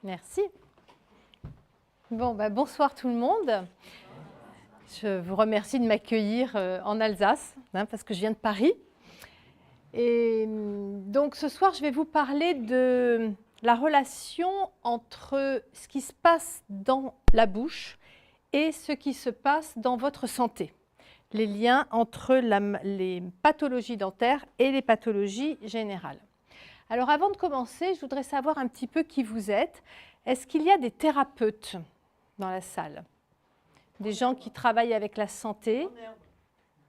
Merci. Bon, bonsoir tout le monde. Je vous remercie de m'accueillir en Alsace, parce que je viens de Paris. Et donc ce soir, je vais vous parler de la relation entre ce qui se passe dans la bouche et ce qui se passe dans votre santé. Les liens entre les pathologies dentaires et les pathologies générales. Alors avant de commencer, je voudrais savoir un petit peu qui vous êtes. Est-ce qu'il y a des thérapeutes dans la salle? Des gens qui travaillent avec la santé?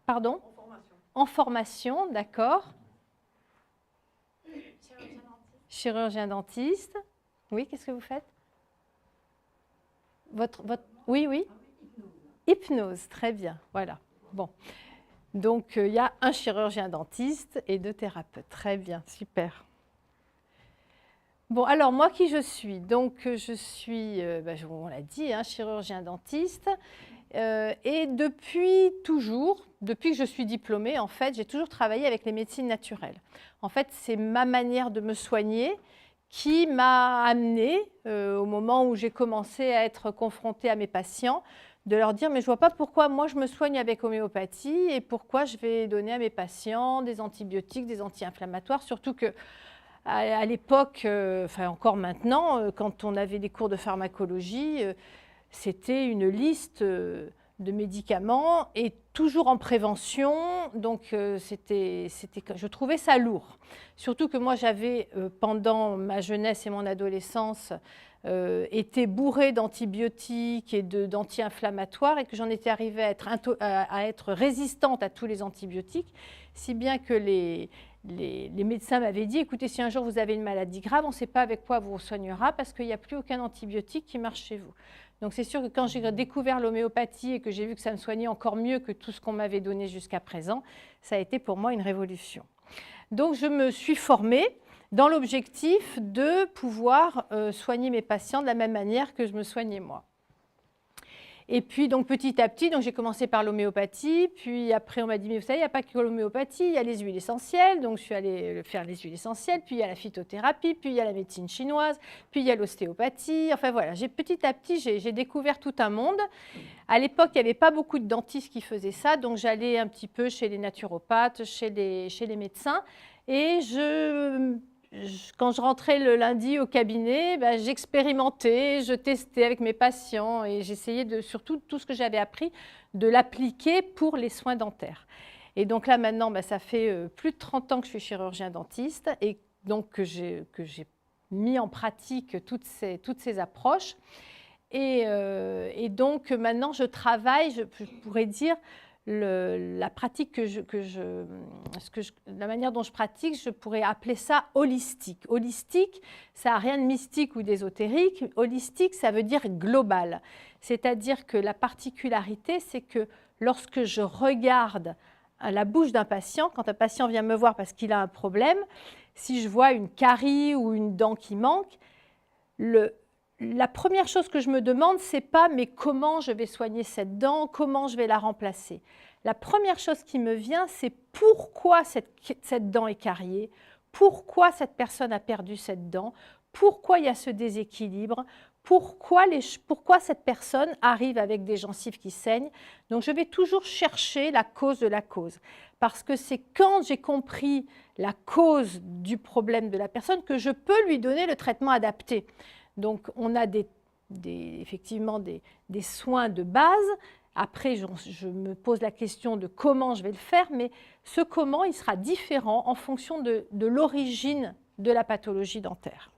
Pardon? En formation. En formation, d'accord. Chirurgien dentiste. Oui, qu'est-ce que vous faites? Oui, oui. Hypnose, très bien, voilà. Bon, donc il y a un chirurgien dentiste et 2 thérapeutes. Très bien, super. Bon, alors moi qui je suis? Donc je suis, on l'a dit, chirurgien dentiste. Et depuis toujours, depuis que je suis diplômée, en fait, j'ai toujours travaillé avec les médecines naturelles. En fait, c'est ma manière de me soigner qui m'a amenée, au moment où j'ai commencé à être confrontée à mes patients, de leur dire « mais je ne vois pas pourquoi moi je me soigne avec homéopathie et pourquoi je vais donner à mes patients des antibiotiques, des anti-inflammatoires », surtout que à l'époque, enfin encore maintenant, quand on avait des cours de pharmacologie, c'était une liste de médicaments et toujours en prévention, donc je trouvais ça lourd. Surtout que moi j'avais, pendant ma jeunesse et mon adolescence, été bourrée d'antibiotiques et d'anti-inflammatoires et que j'en étais arrivée à être résistante à tous les antibiotiques, si bien que les médecins m'avaient dit, écoutez, si un jour vous avez une maladie grave, on ne sait pas avec quoi vous soignera parce qu'il n'y a plus aucun antibiotique qui marche chez vous. Donc c'est sûr que quand j'ai découvert l'homéopathie et que j'ai vu que ça me soignait encore mieux que tout ce qu'on m'avait donné jusqu'à présent, ça a été pour moi une révolution. Donc je me suis formée dans l'objectif de pouvoir soigner mes patients de la même manière que je me soignais moi. Et puis, donc, petit à petit, j'ai commencé par l'homéopathie, puis après, on m'a dit, mais vous savez, il n'y a pas que l'homéopathie, il y a les huiles essentielles, donc je suis allée faire les huiles essentielles, puis il y a la phytothérapie, puis il y a la médecine chinoise, puis il y a l'ostéopathie, enfin voilà, petit à petit, j'ai découvert tout un monde. À l'époque, il n'y avait pas beaucoup de dentistes qui faisaient ça, donc j'allais un petit peu chez les naturopathes, chez les médecins, et quand je rentrais le lundi au cabinet, j'expérimentais, je testais avec mes patients et j'essayais surtout tout ce que j'avais appris, de l'appliquer pour les soins dentaires. Et donc là maintenant, ça fait plus de 30 ans que je suis chirurgien dentiste et donc que j'ai mis en pratique toutes ces approches. Et donc maintenant je travaille, je pourrais dire, la pratique la manière dont je pratique, je pourrais appeler ça holistique. Holistique, ça n'a rien de mystique ou d'ésotérique. Holistique, ça veut dire global. C'est-à-dire que la particularité, c'est que lorsque je regarde la bouche d'un patient, quand un patient vient me voir parce qu'il a un problème, si je vois une carie ou une dent qui manque, la première chose que je me demande, ce n'est pas mais comment je vais soigner cette dent, comment je vais la remplacer. La première chose qui me vient, c'est pourquoi cette dent est cariée, pourquoi cette personne a perdu cette dent, pourquoi il y a ce déséquilibre, pourquoi cette personne arrive avec des gencives qui saignent. Donc je vais toujours chercher la cause de la cause. Parce que c'est quand j'ai compris la cause du problème de la personne que je peux lui donner le traitement adapté. Donc, on a effectivement des soins de base. Après, je me pose la question de comment je vais le faire, mais ce comment, il sera différent en fonction de l'origine de la pathologie dentaire.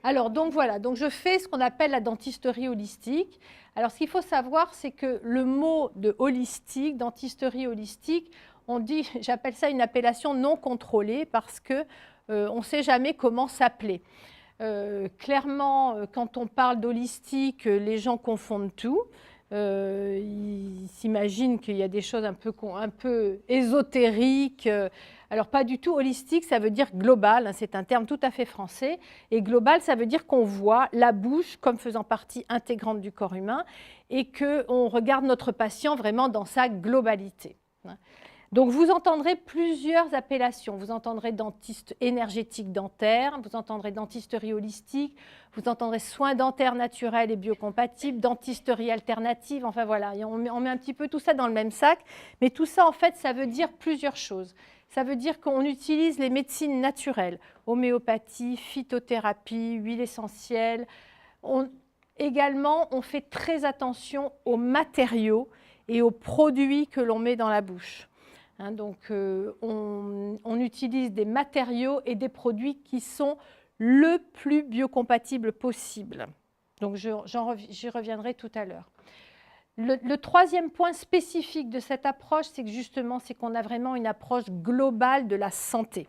Alors, donc voilà, donc je fais ce qu'on appelle la dentisterie holistique. Alors, ce qu'il faut savoir, c'est que le mot de holistique, dentisterie holistique, j'appelle ça une appellation non contrôlée parce qu'on ne sait jamais comment s'appeler. Clairement, quand on parle d'holistique, les gens confondent tout. Ils s'imaginent qu'il y a des choses un peu ésotériques. Alors, pas du tout. Holistique, ça veut dire global. C'est un terme tout à fait français. Et global, ça veut dire qu'on voit la bouche comme faisant partie intégrante du corps humain et qu'on regarde notre patient vraiment dans sa globalité. Donc, vous entendrez plusieurs appellations. Vous entendrez dentiste énergétique dentaire, vous entendrez dentisterie holistique, vous entendrez soins dentaires naturels et biocompatibles, dentisterie alternative, enfin voilà, et on met un petit peu tout ça dans le même sac. Mais tout ça, en fait, ça veut dire plusieurs choses. Ça veut dire qu'on utilise les médecines naturelles, homéopathie, phytothérapie, huile essentielle. Également, on fait très attention aux matériaux et aux produits que l'on met dans la bouche. Donc, on utilise des matériaux et des produits qui sont le plus biocompatibles possible. Donc, j'y reviendrai tout à l'heure. Le troisième point spécifique de cette approche, c'est que justement, c'est qu'on a vraiment une approche globale de la santé.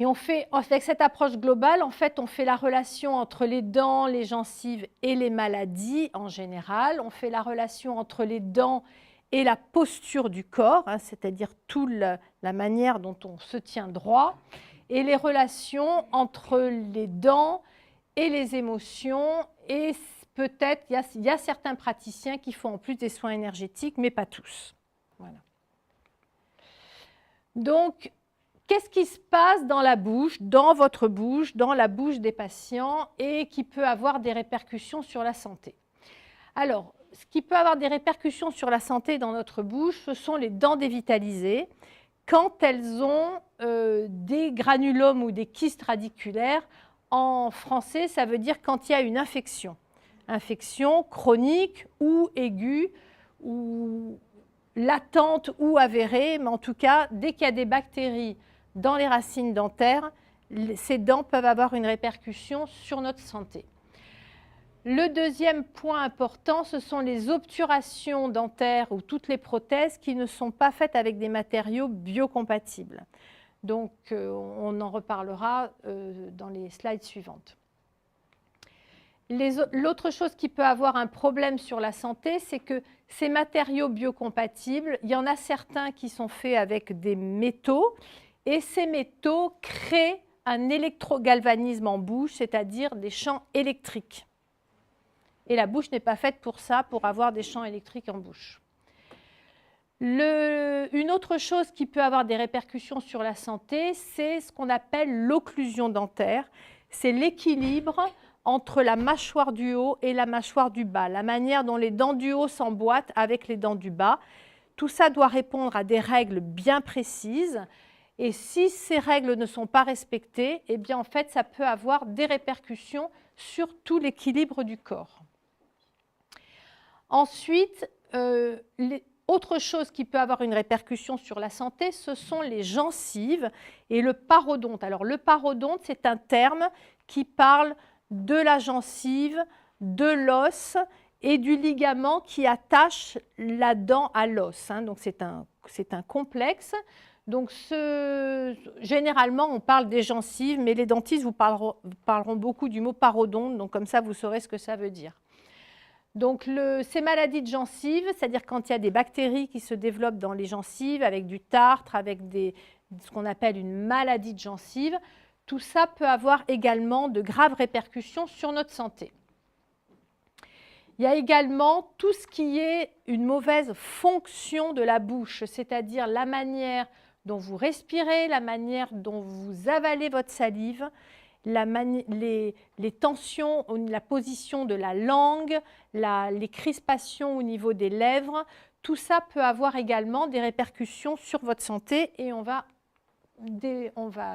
Et avec cette approche globale, en fait, on fait la relation entre les dents, les gencives et les maladies en général. On fait la relation entre les dents et la posture du corps, c'est-à-dire toute la manière dont on se tient droit, et les relations entre les dents et les émotions. Et peut-être, il y a certains praticiens qui font en plus des soins énergétiques, mais pas tous. Voilà. Donc, qu'est-ce qui se passe dans la bouche, dans votre bouche, dans la bouche des patients et qui peut avoir des répercussions sur la santé? Alors, ce qui peut avoir des répercussions sur la santé dans notre bouche, ce sont les dents dévitalisées quand elles ont des granulomes ou des kystes radiculaires. En français, ça veut dire quand il y a une infection. Infection chronique ou aiguë ou latente ou avérée, mais en tout cas, dès qu'il y a des bactéries dans les racines dentaires, ces dents peuvent avoir une répercussion sur notre santé. Le deuxième point important, ce sont les obturations dentaires ou toutes les prothèses qui ne sont pas faites avec des matériaux biocompatibles. Donc, on en reparlera dans les slides suivantes. L'autre chose qui peut avoir un problème sur la santé, c'est que ces matériaux biocompatibles, il y en a certains qui sont faits avec des métaux et ces métaux créent un électrogalvanisme en bouche, c'est-à-dire des champs électriques. Et la bouche n'est pas faite pour ça, pour avoir des champs électriques en bouche. Une autre chose qui peut avoir des répercussions sur la santé, c'est ce qu'on appelle l'occlusion dentaire. C'est l'équilibre entre la mâchoire du haut et la mâchoire du bas, la manière dont les dents du haut s'emboîtent avec les dents du bas. Tout ça doit répondre à des règles bien précises. Et si ces règles ne sont pas respectées, eh bien en fait, ça peut avoir des répercussions sur tout l'équilibre du corps. Ensuite, autre chose qui peut avoir une répercussion sur la santé, ce sont les gencives et le parodonte. Alors le parodonte, c'est un terme qui parle de la gencive, de l'os et du ligament qui attache la dent à l'os. Donc c'est un complexe. Donc généralement, on parle des gencives, mais les dentistes vous parleront beaucoup du mot parodonte, donc comme ça, vous saurez ce que ça veut dire. Donc, ces maladies de gencives, c'est-à-dire quand il y a des bactéries qui se développent dans les gencives, avec du tartre, avec ce qu'on appelle une maladie de gencive, tout ça peut avoir également de graves répercussions sur notre santé. Il y a également tout ce qui est une mauvaise fonction de la bouche, c'est-à-dire la manière dont vous respirez, la manière dont vous avalez votre salive, les tensions, la position de la langue, les crispations au niveau des lèvres, tout ça peut avoir également des répercussions sur votre santé et on va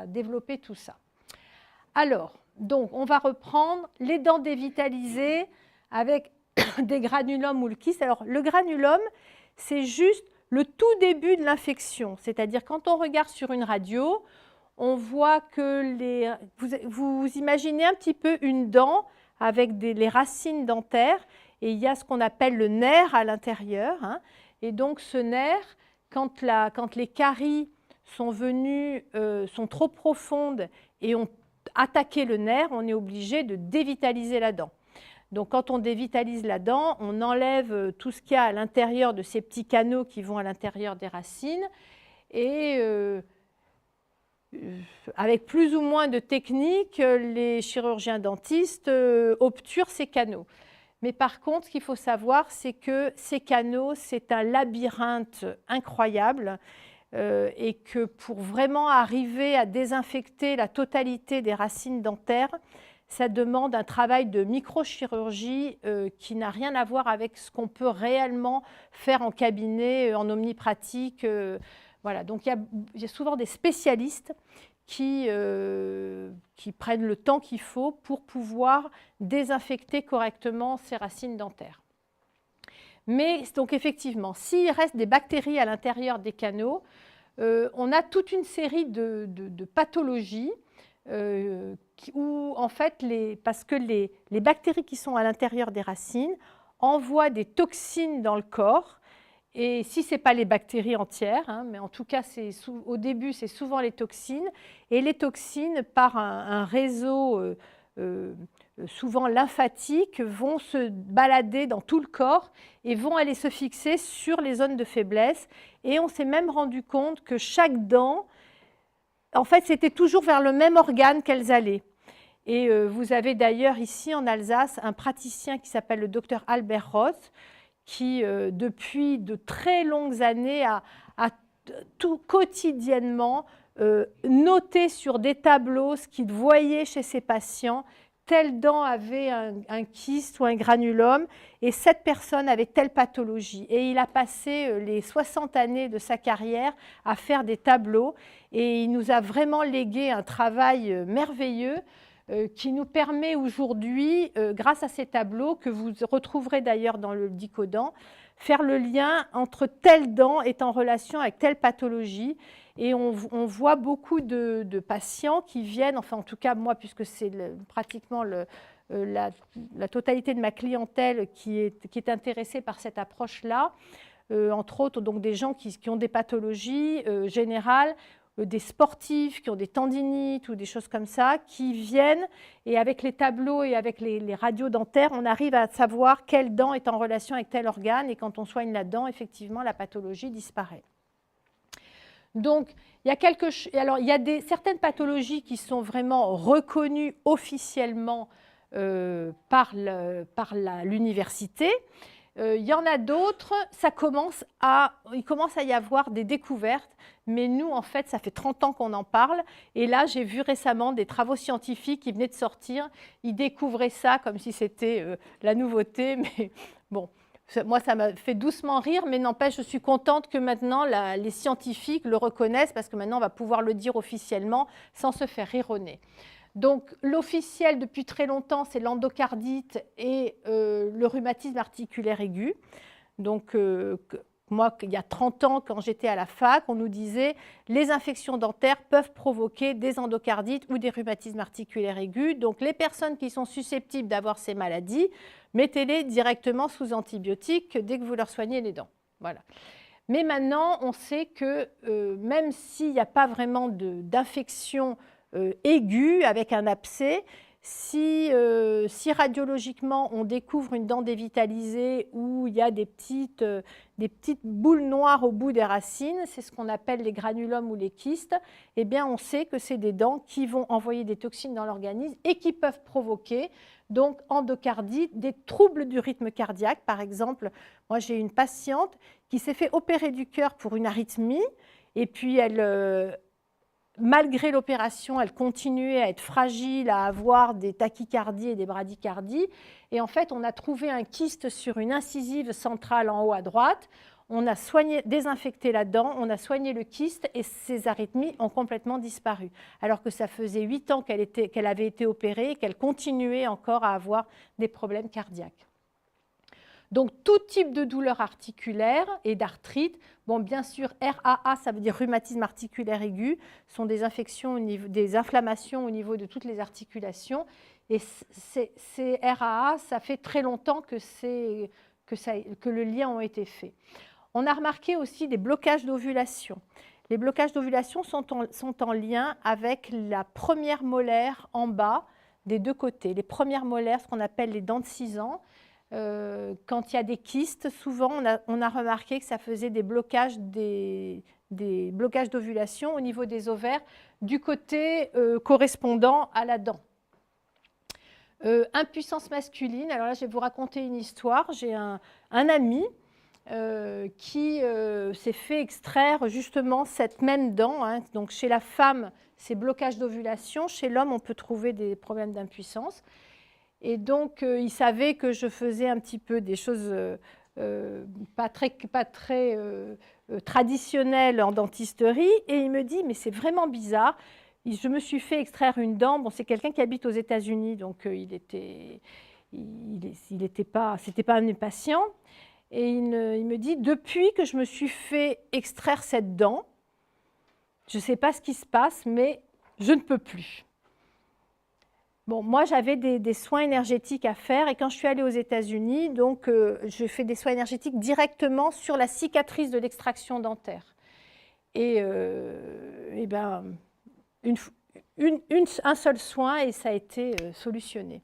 développer tout ça. Alors, donc, on va reprendre les dents dévitalisées avec des granulomes ou le kyste. Alors, le granulome, c'est juste le tout début de l'infection, c'est-à-dire quand on regarde sur une radio, on voit que vous imaginez un petit peu une dent avec les racines dentaires et il y a ce qu'on appelle le nerf à l'intérieur. Et donc ce nerf, quand les caries sont trop profondes et ont attaqué le nerf, on est obligé de dévitaliser la dent. Donc quand on dévitalise la dent, on enlève tout ce qu'il y a à l'intérieur de ces petits canaux qui vont à l'intérieur des racines et avec plus ou moins de techniques, les chirurgiens dentistes obturent ces canaux. Mais par contre, ce qu'il faut savoir, c'est que ces canaux, c'est un labyrinthe incroyable et que pour vraiment arriver à désinfecter la totalité des racines dentaires, ça demande un travail de microchirurgie qui n'a rien à voir avec ce qu'on peut réellement faire en cabinet, en omnipratique. Voilà. Donc il y a souvent des spécialistes qui prennent le temps qu'il faut pour pouvoir désinfecter correctement ces racines dentaires. Mais donc effectivement, s'il reste des bactéries à l'intérieur des canaux, on a toute une série de pathologies où en fait, parce que les bactéries qui sont à l'intérieur des racines envoient des toxines dans le corps. Et si ce n'est pas les bactéries entières, hein, mais en tout cas, au début, c'est souvent les toxines. Et les toxines, par un réseau souvent lymphatique, vont se balader dans tout le corps et vont aller se fixer sur les zones de faiblesse. Et on s'est même rendu compte que chaque dent, en fait, c'était toujours vers le même organe qu'elles allaient. Et vous avez d'ailleurs ici en Alsace un praticien qui s'appelle le docteur Albert Roth, qui, depuis de très longues années, a tout quotidiennement noté sur des tableaux ce qu'il voyait chez ses patients. Telle dent avait un kyste ou un granulome et cette personne avait telle pathologie. Et il a passé les 60 années de sa carrière à faire des tableaux et il nous a vraiment légué un travail merveilleux qui nous permet aujourd'hui, grâce à ces tableaux, que vous retrouverez d'ailleurs dans le Dicodan, faire le lien entre telle dent est en relation avec telle pathologie. Et on voit beaucoup de patients qui viennent, enfin en tout cas moi, puisque c'est pratiquement la totalité de ma clientèle qui est intéressée par cette approche-là, entre autres donc des gens qui ont des pathologies générales, des sportifs qui ont des tendinites ou des choses comme ça, qui viennent et avec les tableaux et avec les radios dentaires, on arrive à savoir quelle dent est en relation avec tel organe et quand on soigne la dent, effectivement, la pathologie disparaît. Donc, il y a certaines pathologies qui sont vraiment reconnues officiellement par l'université. Il y en a d'autres, il commence à y avoir des découvertes, mais nous, en fait, ça fait 30 ans qu'on en parle. Et là, j'ai vu récemment des travaux scientifiques qui venaient de sortir. Ils découvraient ça comme si c'était la nouveauté, mais bon. Moi, ça m'a fait doucement rire, mais n'empêche, je suis contente que maintenant, les scientifiques le reconnaissent parce que maintenant, on va pouvoir le dire officiellement sans se faire rire au nez. Donc, l'officiel depuis très longtemps, c'est l'endocardite et le rhumatisme articulaire aigu. Donc, moi, il y a 30 ans, quand j'étais à la fac, on nous disait les infections dentaires peuvent provoquer des endocardites ou des rhumatismes articulaires aigus. Donc, les personnes qui sont susceptibles d'avoir ces maladies, mettez-les directement sous antibiotiques dès que vous leur soignez les dents. Voilà. Mais maintenant, on sait que même s'il n'y a pas vraiment d'infection aiguë avec un abcès, si radiologiquement on découvre une dent dévitalisée où il y a des petites boules noires au bout des racines, c'est ce qu'on appelle les granulomes ou les kystes, eh bien on sait que c'est des dents qui vont envoyer des toxines dans l'organisme et qui peuvent provoquer donc endocardite, des troubles du rythme cardiaque. Par exemple, moi j'ai une patiente qui s'est fait opérer du cœur pour une arythmie et puis malgré l'opération, elle continuait à être fragile, à avoir des tachycardies et des bradycardies. Et en fait, on a trouvé un kyste sur une incisive centrale en haut à droite. On a désinfecté la dent, on a soigné le kyste et ces arythmies ont complètement disparu. Alors que ça faisait 8 ans qu'elle avait été opérée et qu'elle continuait encore à avoir des problèmes cardiaques. Donc, tout type de douleur articulaire et d'arthrite, bon, bien sûr, RAA, ça veut dire rhumatisme articulaire aigu, sont des inflammations au niveau de toutes les articulations. Et ces RAA, ça fait très longtemps que le lien a été fait. On a remarqué aussi des blocages d'ovulation. Les blocages d'ovulation sont en lien avec la première molaire en bas des deux côtés. Les premières molaires, ce qu'on appelle les dents de 6 ans. Quand il y a des kystes, souvent on a remarqué que ça faisait des blocages d'ovulation au niveau des ovaires du côté correspondant à la dent. Impuissance masculine. Alors là, je vais vous raconter une histoire. J'ai un ami qui s'est fait extraire justement cette même dent. Hein. Donc chez la femme, c'est blocage d'ovulation. Chez l'homme, on peut trouver des problèmes d'impuissance. Et donc, il savait que je faisais un petit peu des choses pas très traditionnelles en dentisterie. Et il me dit, mais c'est vraiment bizarre. Je me suis fait extraire une dent. Bon, c'est quelqu'un qui habite aux États-Unis, donc c'était pas un patient. Et il me dit, depuis que je me suis fait extraire cette dent, je ne sais pas ce qui se passe, mais je ne peux plus. Bon, moi, j'avais des soins énergétiques à faire et quand je suis allée aux États-Unis, donc je fais des soins énergétiques directement sur la cicatrice de l'extraction dentaire. Et ben, un seul soin et ça a été solutionné.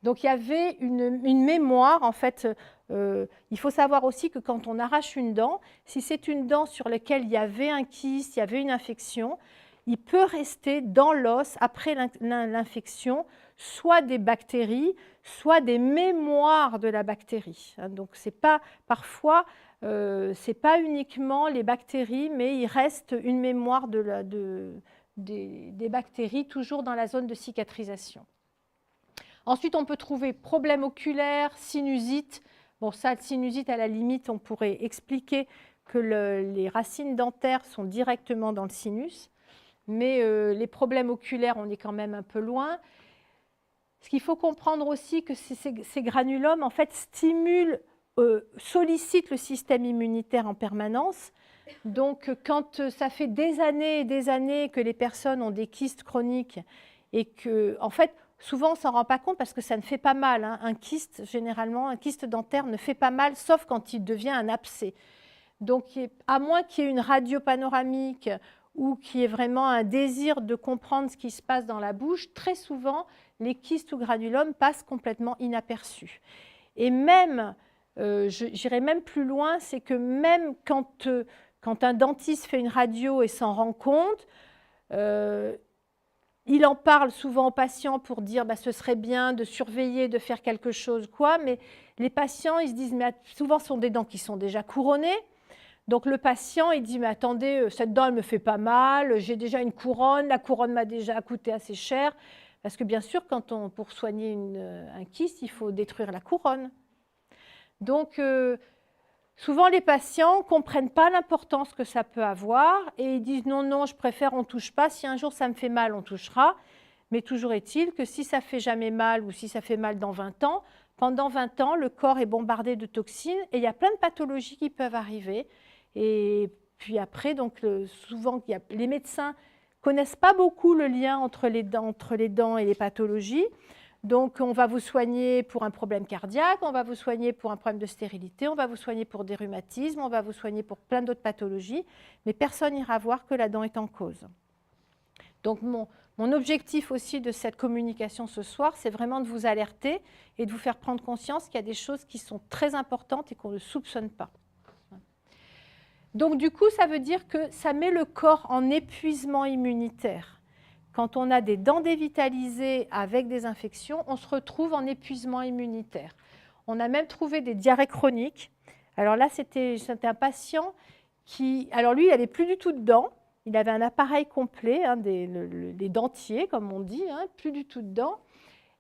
Donc, il y avait une mémoire, en fait. Il faut savoir aussi que quand on arrache une dent, si c'est une dent sur laquelle il y avait un kyste, il y avait une infection, il peut rester dans l'os après l'infection soit des bactéries, soit des mémoires de la bactérie. Donc, parfois, ce n'est pas uniquement les bactéries, mais il reste une mémoire des bactéries toujours dans la zone de cicatrisation. Ensuite, on peut trouver problème oculaire, sinusite. Bon, ça, sinusite, à la limite, on pourrait expliquer que les racines dentaires sont directement dans le sinus. Mais les problèmes oculaires, on est quand même un peu loin. Ce qu'il faut comprendre aussi, que ces granulomes, en fait, sollicitent le système immunitaire en permanence. Donc, quand ça fait des années et des années que les personnes ont des kystes chroniques et que, en fait, souvent, on ne s'en rend pas compte parce que ça ne fait pas mal. Hein. Un kyste, généralement, un kyste dentaire ne fait pas mal, sauf quand il devient un abcès. Donc, à moins qu'il y ait une radio panoramique ou qu'il y ait vraiment un désir de comprendre ce qui se passe dans la bouche, très souvent, les kystes ou granulomes passent complètement inaperçus. Et même, j'irai même plus loin, c'est que même quand un dentiste fait une radio et s'en rend compte, il en parle souvent aux patients pour dire bah, ce serait bien de surveiller, de faire quelque chose, quoi. Mais les patients, ils se disent, mais souvent, ce sont des dents qui sont déjà couronnées. Donc le patient, il dit, mais attendez, cette dent, elle me fait pas mal, j'ai déjà une couronne, la couronne m'a déjà coûté assez cher. Parce que bien sûr, pour soigner un kyste, il faut détruire la couronne. Donc, souvent, les patients ne comprennent pas l'importance que ça peut avoir et ils disent, non, non, je préfère, on ne touche pas. Si un jour ça me fait mal, on touchera. Mais toujours est-il que si ça ne fait jamais mal ou si ça fait mal dans 20 ans, pendant 20 ans, le corps est bombardé de toxines et il y a plein de pathologies qui peuvent arriver. Et puis après, donc, souvent, les médecins ne connaissent pas beaucoup le lien entre les dents et les pathologies. Donc, on va vous soigner pour un problème cardiaque, on va vous soigner pour un problème de stérilité, on va vous soigner pour des rhumatismes, on va vous soigner pour plein d'autres pathologies, mais personne n'ira voir que la dent est en cause. Donc, mon objectif aussi de cette communication ce soir, c'est vraiment de vous alerter et de vous faire prendre conscience qu'il y a des choses qui sont très importantes et qu'on ne soupçonne pas. Donc, du coup, ça veut dire que ça met le corps en épuisement immunitaire. Quand on a des dents dévitalisées avec des infections, on se retrouve en épuisement immunitaire. On a même trouvé des diarrhées chroniques. Alors là, c'était un patient qui... Alors lui, il n'avait plus du tout de dents. Il avait un appareil complet, hein, des dentiers, comme on dit, hein, plus du tout de dents.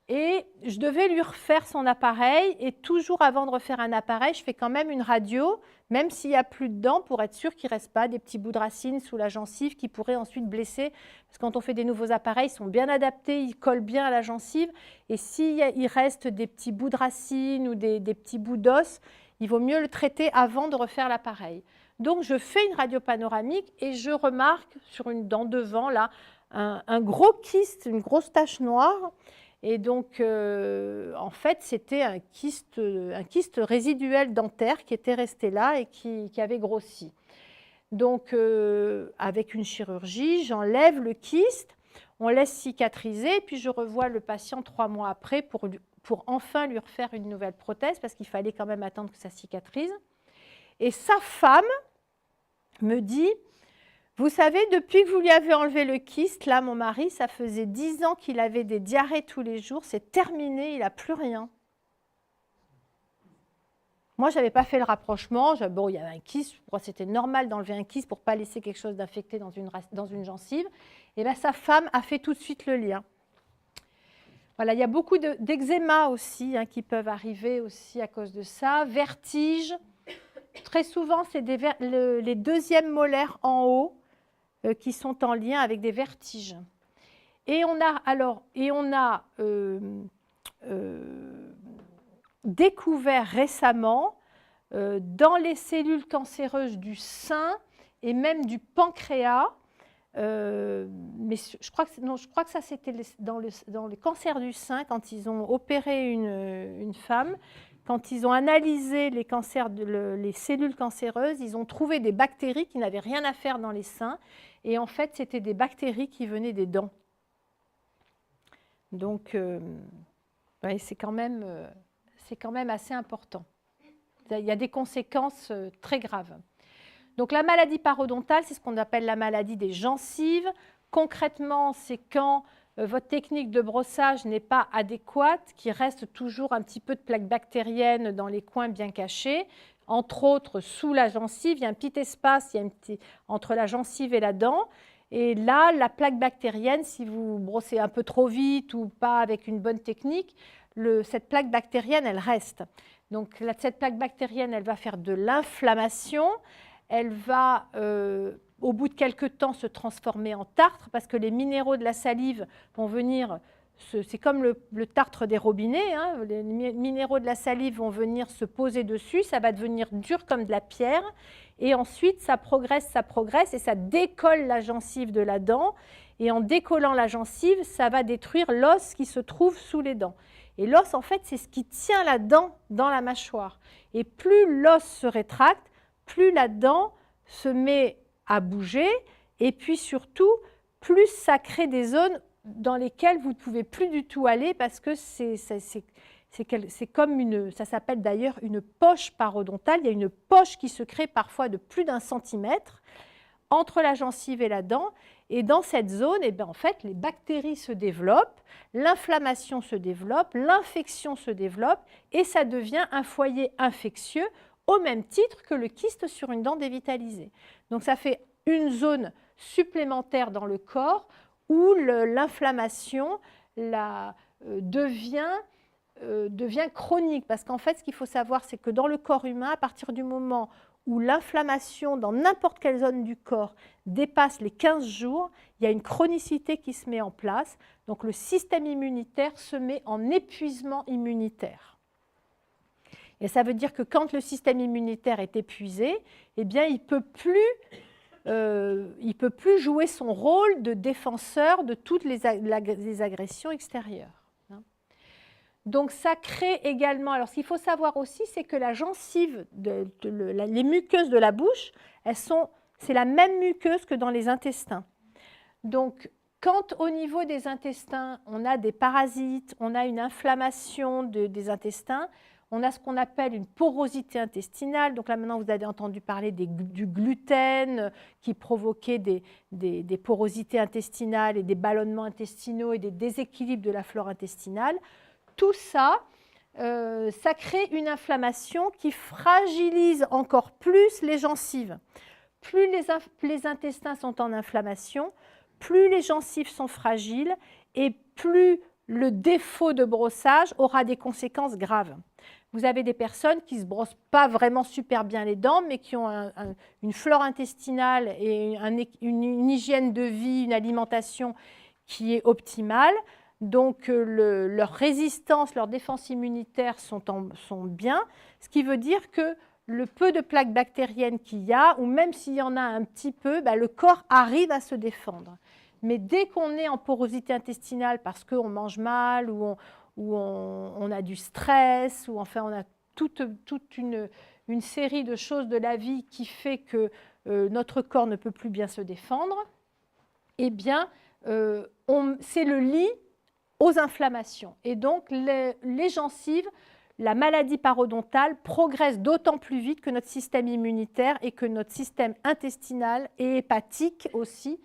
Et je devais lui refaire son appareil. Et toujours avant de refaire un appareil, je fais quand même une radio, même s'il n'y a plus de dents, pour être sûr qu'il ne reste pas des petits bouts de racines sous la gencive qui pourraient ensuite blesser. Parce que quand on fait des nouveaux appareils, ils sont bien adaptés, ils collent bien à la gencive. Et s'il reste des petits bouts de racines ou des petits bouts d'os, il vaut mieux le traiter avant de refaire l'appareil. Donc, je fais une radio panoramique et je remarque sur une dent devant, là, un gros kyste, une grosse tache noire. Et donc, en fait, c'était un kyste résiduel dentaire qui était resté là et qui avait grossi. Donc, avec une chirurgie, j'enlève le kyste, on laisse cicatriser, puis je revois le patient 3 mois après pour enfin lui refaire une nouvelle prothèse, parce qu'il fallait quand même attendre que ça cicatrise. Et sa femme me dit, Vous savez, depuis que vous lui avez enlevé le kyste, là, mon mari, ça faisait 10 ans qu'il avait des diarrhées tous les jours. C'est terminé, il n'a plus rien. Moi, je n'avais pas fait le rapprochement. Bon, il y avait un kyste, c'était normal d'enlever un kyste pour ne pas laisser quelque chose d'infecté dans une gencive. Et bien, sa femme a fait tout de suite le lien. Voilà, il y a beaucoup d'eczéma aussi qui peuvent arriver aussi à cause de ça. Vertige. Très souvent, c'est les deuxièmes molaires en haut qui sont en lien avec des vertiges. Et on a découvert récemment dans les cellules cancéreuses du sein et même du pancréas, mais je crois que ça c'était dans le cancer du sein, quand ils ont opéré une femme, quand ils ont analysé les cellules cancéreuses, ils ont trouvé des bactéries qui n'avaient rien à faire dans les seins, et en fait c'était des bactéries qui venaient des dents. Donc ouais, c'est quand même assez important. Il y a des conséquences très graves. Donc la maladie parodontale, c'est ce qu'on appelle la maladie des gencives. Concrètement, c'est quand votre technique de brossage n'est pas adéquate, qu'il reste toujours un petit peu de plaques bactériennes dans les coins bien cachés. Entre autres, sous la gencive, il y a un petit espace entre la gencive et la dent. Et là, la plaque bactérienne, si vous brossez un peu trop vite ou pas avec une bonne technique, cette plaque bactérienne, elle reste. Donc cette plaque bactérienne, elle va faire de l'inflammation. Elle va, au bout de quelques temps, se transformer en tartre parce que les minéraux de la salive vont venir, c'est comme le tartre des robinets, les minéraux de la salive vont venir se poser dessus, ça va devenir dur comme de la pierre, et ensuite ça progresse et ça décolle la gencive de la dent, et en décollant la gencive, ça va détruire l'os qui se trouve sous les dents. Et l'os, en fait, c'est ce qui tient la dent dans la mâchoire. Et plus l'os se rétracte, plus la dent se met à bouger, et puis surtout, plus ça crée des zones dans lesquelles vous ne pouvez plus du tout aller parce que c'est comme ça s'appelle d'ailleurs une poche parodontale. Il y a une poche qui se crée parfois de plus d'1 centimètre entre la gencive et la dent. Et dans cette zone, en fait, les bactéries se développent, l'inflammation se développe, l'infection se développe, et ça devient un foyer infectieux au même titre que le kyste sur une dent dévitalisée. Donc ça fait une zone supplémentaire dans le corps où l'inflammation devient chronique. Parce qu'en fait, ce qu'il faut savoir, c'est que dans le corps humain, à partir du moment où l'inflammation dans n'importe quelle zone du corps dépasse les 15 jours, il y a une chronicité qui se met en place. Donc le système immunitaire se met en épuisement immunitaire. Et ça veut dire que quand le système immunitaire est épuisé, il ne peut plus jouer son rôle de défenseur de toutes les agressions extérieures. Donc ça crée également, alors ce qu'il faut savoir aussi, c'est que la gencive, les muqueuses de la bouche, c'est la même muqueuse que dans les intestins. Donc quand au niveau des intestins, on a des parasites, on a une inflammation des intestins, on a ce qu'on appelle une porosité intestinale. Donc là maintenant vous avez entendu parler du gluten qui provoquait des porosités intestinales et des ballonnements intestinaux et des déséquilibres de la flore intestinale. Tout ça, ça crée une inflammation qui fragilise encore plus les gencives. Plus les intestins sont en inflammation, plus les gencives sont fragiles et plus le défaut de brossage aura des conséquences graves. Vous avez des personnes qui ne se brossent pas vraiment super bien les dents, mais qui ont une flore intestinale et une hygiène de vie, une alimentation qui est optimale. Donc, leur résistance, leur défense immunitaire sont bien, ce qui veut dire que le peu de plaques bactériennes qu'il y a, ou même s'il y en a un petit peu, le corps arrive à se défendre. Mais dès qu'on est en porosité intestinale parce qu'on mange mal ou on a du stress, ou enfin on a toute une série de choses de la vie qui fait que notre corps ne peut plus bien se défendre, eh bien, c'est le lit aux inflammations. Et donc, les gencives, la maladie parodontale progresse d'autant plus vite que notre système immunitaire et que notre système intestinal et hépatique aussi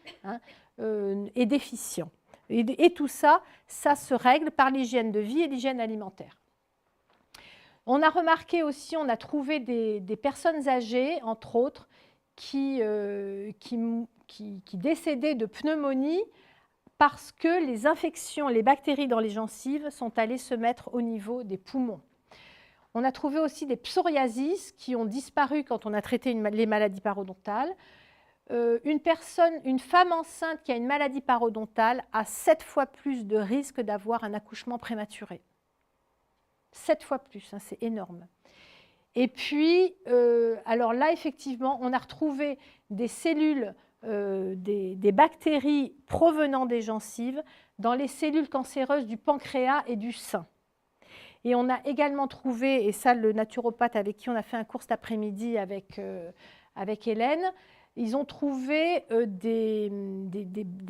est déficient. Et tout ça, ça se règle par l'hygiène de vie et l'hygiène alimentaire. On a remarqué aussi, on a trouvé des personnes âgées, entre autres, qui décédaient de pneumonie parce que les infections, les bactéries dans les gencives sont allées se mettre au niveau des poumons. On a trouvé aussi des psoriasis qui ont disparu quand on a traité les maladies parodontales. Une femme enceinte qui a une maladie parodontale a 7 fois plus de risque d'avoir un accouchement prématuré. 7 fois plus, hein, c'est énorme. Et puis, alors là, effectivement, on a retrouvé des cellules, des bactéries provenant des gencives dans les cellules cancéreuses du pancréas et du sein. Et on a également trouvé, et ça, le naturopathe avec qui on a fait un cours cet après-midi avec Hélène, ils ont trouvé des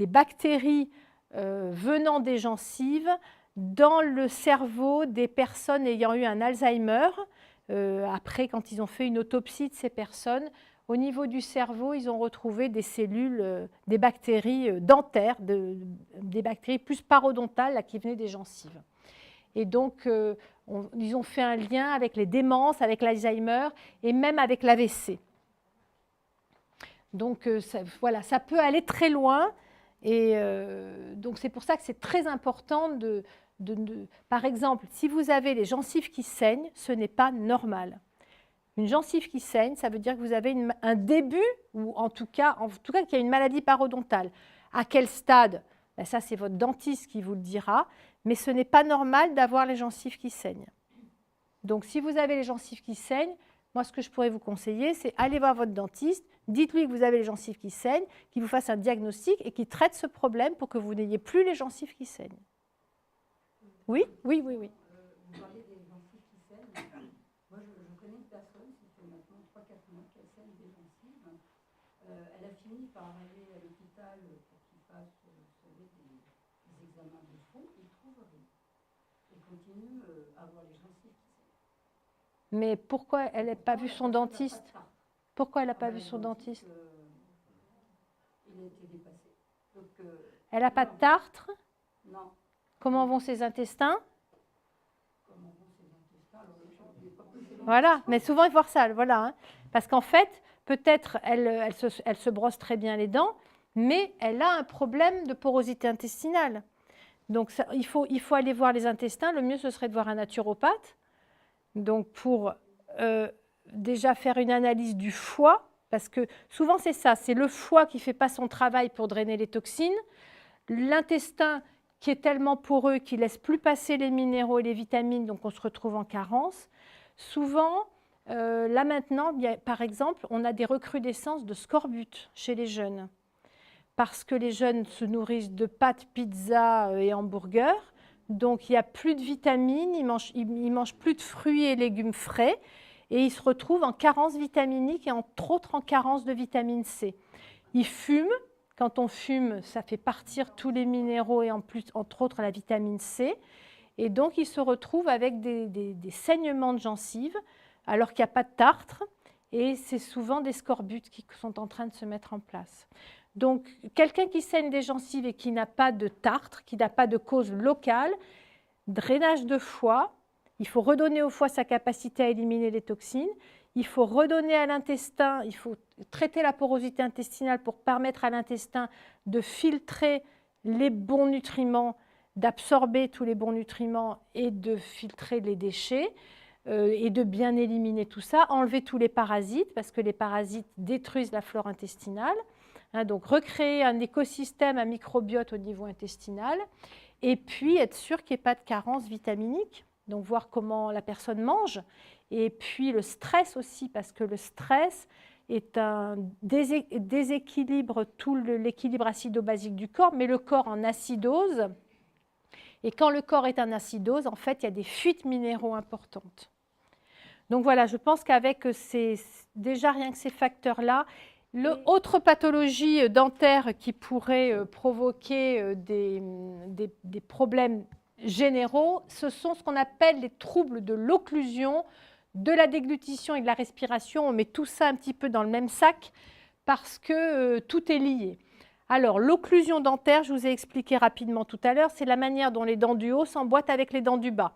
bactéries venant des gencives dans le cerveau des personnes ayant eu un Alzheimer. Après, quand ils ont fait une autopsie de ces personnes, au niveau du cerveau, ils ont retrouvé des cellules, des bactéries dentaires, des bactéries plus parodontales là, qui venaient des gencives. Et donc, ils ont fait un lien avec les démences, avec l'Alzheimer et même avec l'AVC. Donc, voilà, ça peut aller très loin. Et donc, c'est pour ça que c'est très important par exemple, si vous avez les gencives qui saignent, ce n'est pas normal. Une gencive qui saigne, ça veut dire que vous avez un début, ou en tout cas qu'il y a une maladie parodontale. À quel stade? Ben ça, c'est votre dentiste qui vous le dira, mais ce n'est pas normal d'avoir les gencives qui saignent. Donc, si vous avez les gencives qui saignent, moi, ce que je pourrais vous conseiller, c'est aller voir votre dentiste, dites-lui que vous avez les gencives qui saignent, qu'il vous fasse un diagnostic et qu'il traite ce problème pour que vous n'ayez plus les gencives qui saignent. Oui, oui, oui, oui. Vous parlez des gencives qui saignent. Moi, je connais une personne, ça fait maintenant 3-4 mois qu'elle saigne des gencives. Elle a fini par aller à l'hôpital pour qu'il fasse des examens de fond. Il ne trouve rien. Elle continue à avoir les gencives qui saignent. Mais pourquoi elle n'a pas vu son dentiste? Pourquoi elle n'a pas vu son dentiste? Il a été dépassé. Donc, elle n'a pas de tartre? Non. Comment vont ses intestins? Voilà, mais souvent il faut voir ça, voilà, hein. Parce qu'en fait, peut-être elle se brosse très bien les dents, mais elle a un problème de porosité intestinale. Donc ça, il faut aller voir les intestins. Le mieux, ce serait de voir un naturopathe. Donc pour déjà faire une analyse du foie, parce que souvent c'est ça, c'est le foie qui ne fait pas son travail pour drainer les toxines, l'intestin qui est tellement poreux qu'il ne laisse plus passer les minéraux et les vitamines, donc on se retrouve en carence. Souvent, là maintenant, par exemple, on a des recrudescences de scorbut chez les jeunes, parce que les jeunes se nourrissent de pâtes, pizzas et hamburgers, donc il n'y a plus de vitamines, ils mangent plus de fruits et légumes frais, et ils se retrouvent en carence vitaminique et entre autres en carence de vitamine C. Ils fument. Quand on fume, ça fait partir tous les minéraux et en plus, entre autres, la vitamine C. Et donc, ils se retrouvent avec des saignements de gencives, alors qu'il n'y a pas de tartre. Et c'est souvent des scorbutes qui sont en train de se mettre en place. Donc, quelqu'un qui saigne des gencives et qui n'a pas de tartre, qui n'a pas de cause locale, drainage de foie, il faut redonner au foie sa capacité à éliminer les toxines. Il faut redonner à l'intestin, il faut traiter la porosité intestinale pour permettre à l'intestin de filtrer les bons nutriments, d'absorber tous les bons nutriments et de filtrer les déchets et de bien éliminer tout ça, enlever tous les parasites parce que les parasites détruisent la flore intestinale. Hein, donc recréer un écosystème, un microbiote au niveau intestinal et puis être sûr qu'il n'y ait pas de carence vitaminique. Donc voir comment la personne mange. Et puis le stress aussi, parce que le stress déséquilibre tout l'équilibre acido-basique du corps, mais le corps en acidose. Et quand le corps est en acidose, en fait, il y a des fuites minéraux importantes. Donc voilà, je pense qu'avec déjà rien que ces facteurs-là, autre pathologie dentaire qui pourrait provoquer des problèmes généraux, ce sont ce qu'on appelle les troubles de l'occlusion, de la déglutition et de la respiration. On met tout ça un petit peu dans le même sac parce que tout est lié. Alors, l'occlusion dentaire, je vous ai expliqué rapidement tout à l'heure, c'est la manière dont les dents du haut s'emboîtent avec les dents du bas.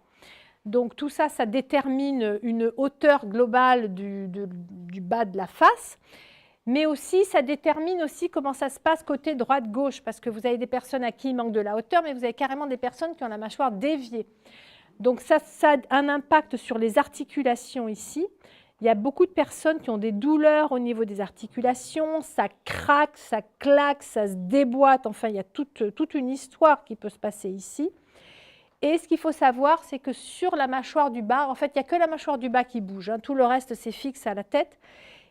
Donc, tout ça, ça détermine une hauteur globale du bas de la face. Mais aussi, ça détermine aussi comment ça se passe côté droite-gauche, parce que vous avez des personnes à qui il manque de la hauteur, mais vous avez carrément des personnes qui ont la mâchoire déviée. Donc ça a un impact sur les articulations ici. Il y a beaucoup de personnes qui ont des douleurs au niveau des articulations, ça craque, ça claque, ça se déboîte, enfin il y a toute une histoire qui peut se passer ici. Et ce qu'il faut savoir, c'est que sur la mâchoire du bas, en fait, il n'y a que la mâchoire du bas qui bouge, hein, tout le reste c'est fixe à la tête.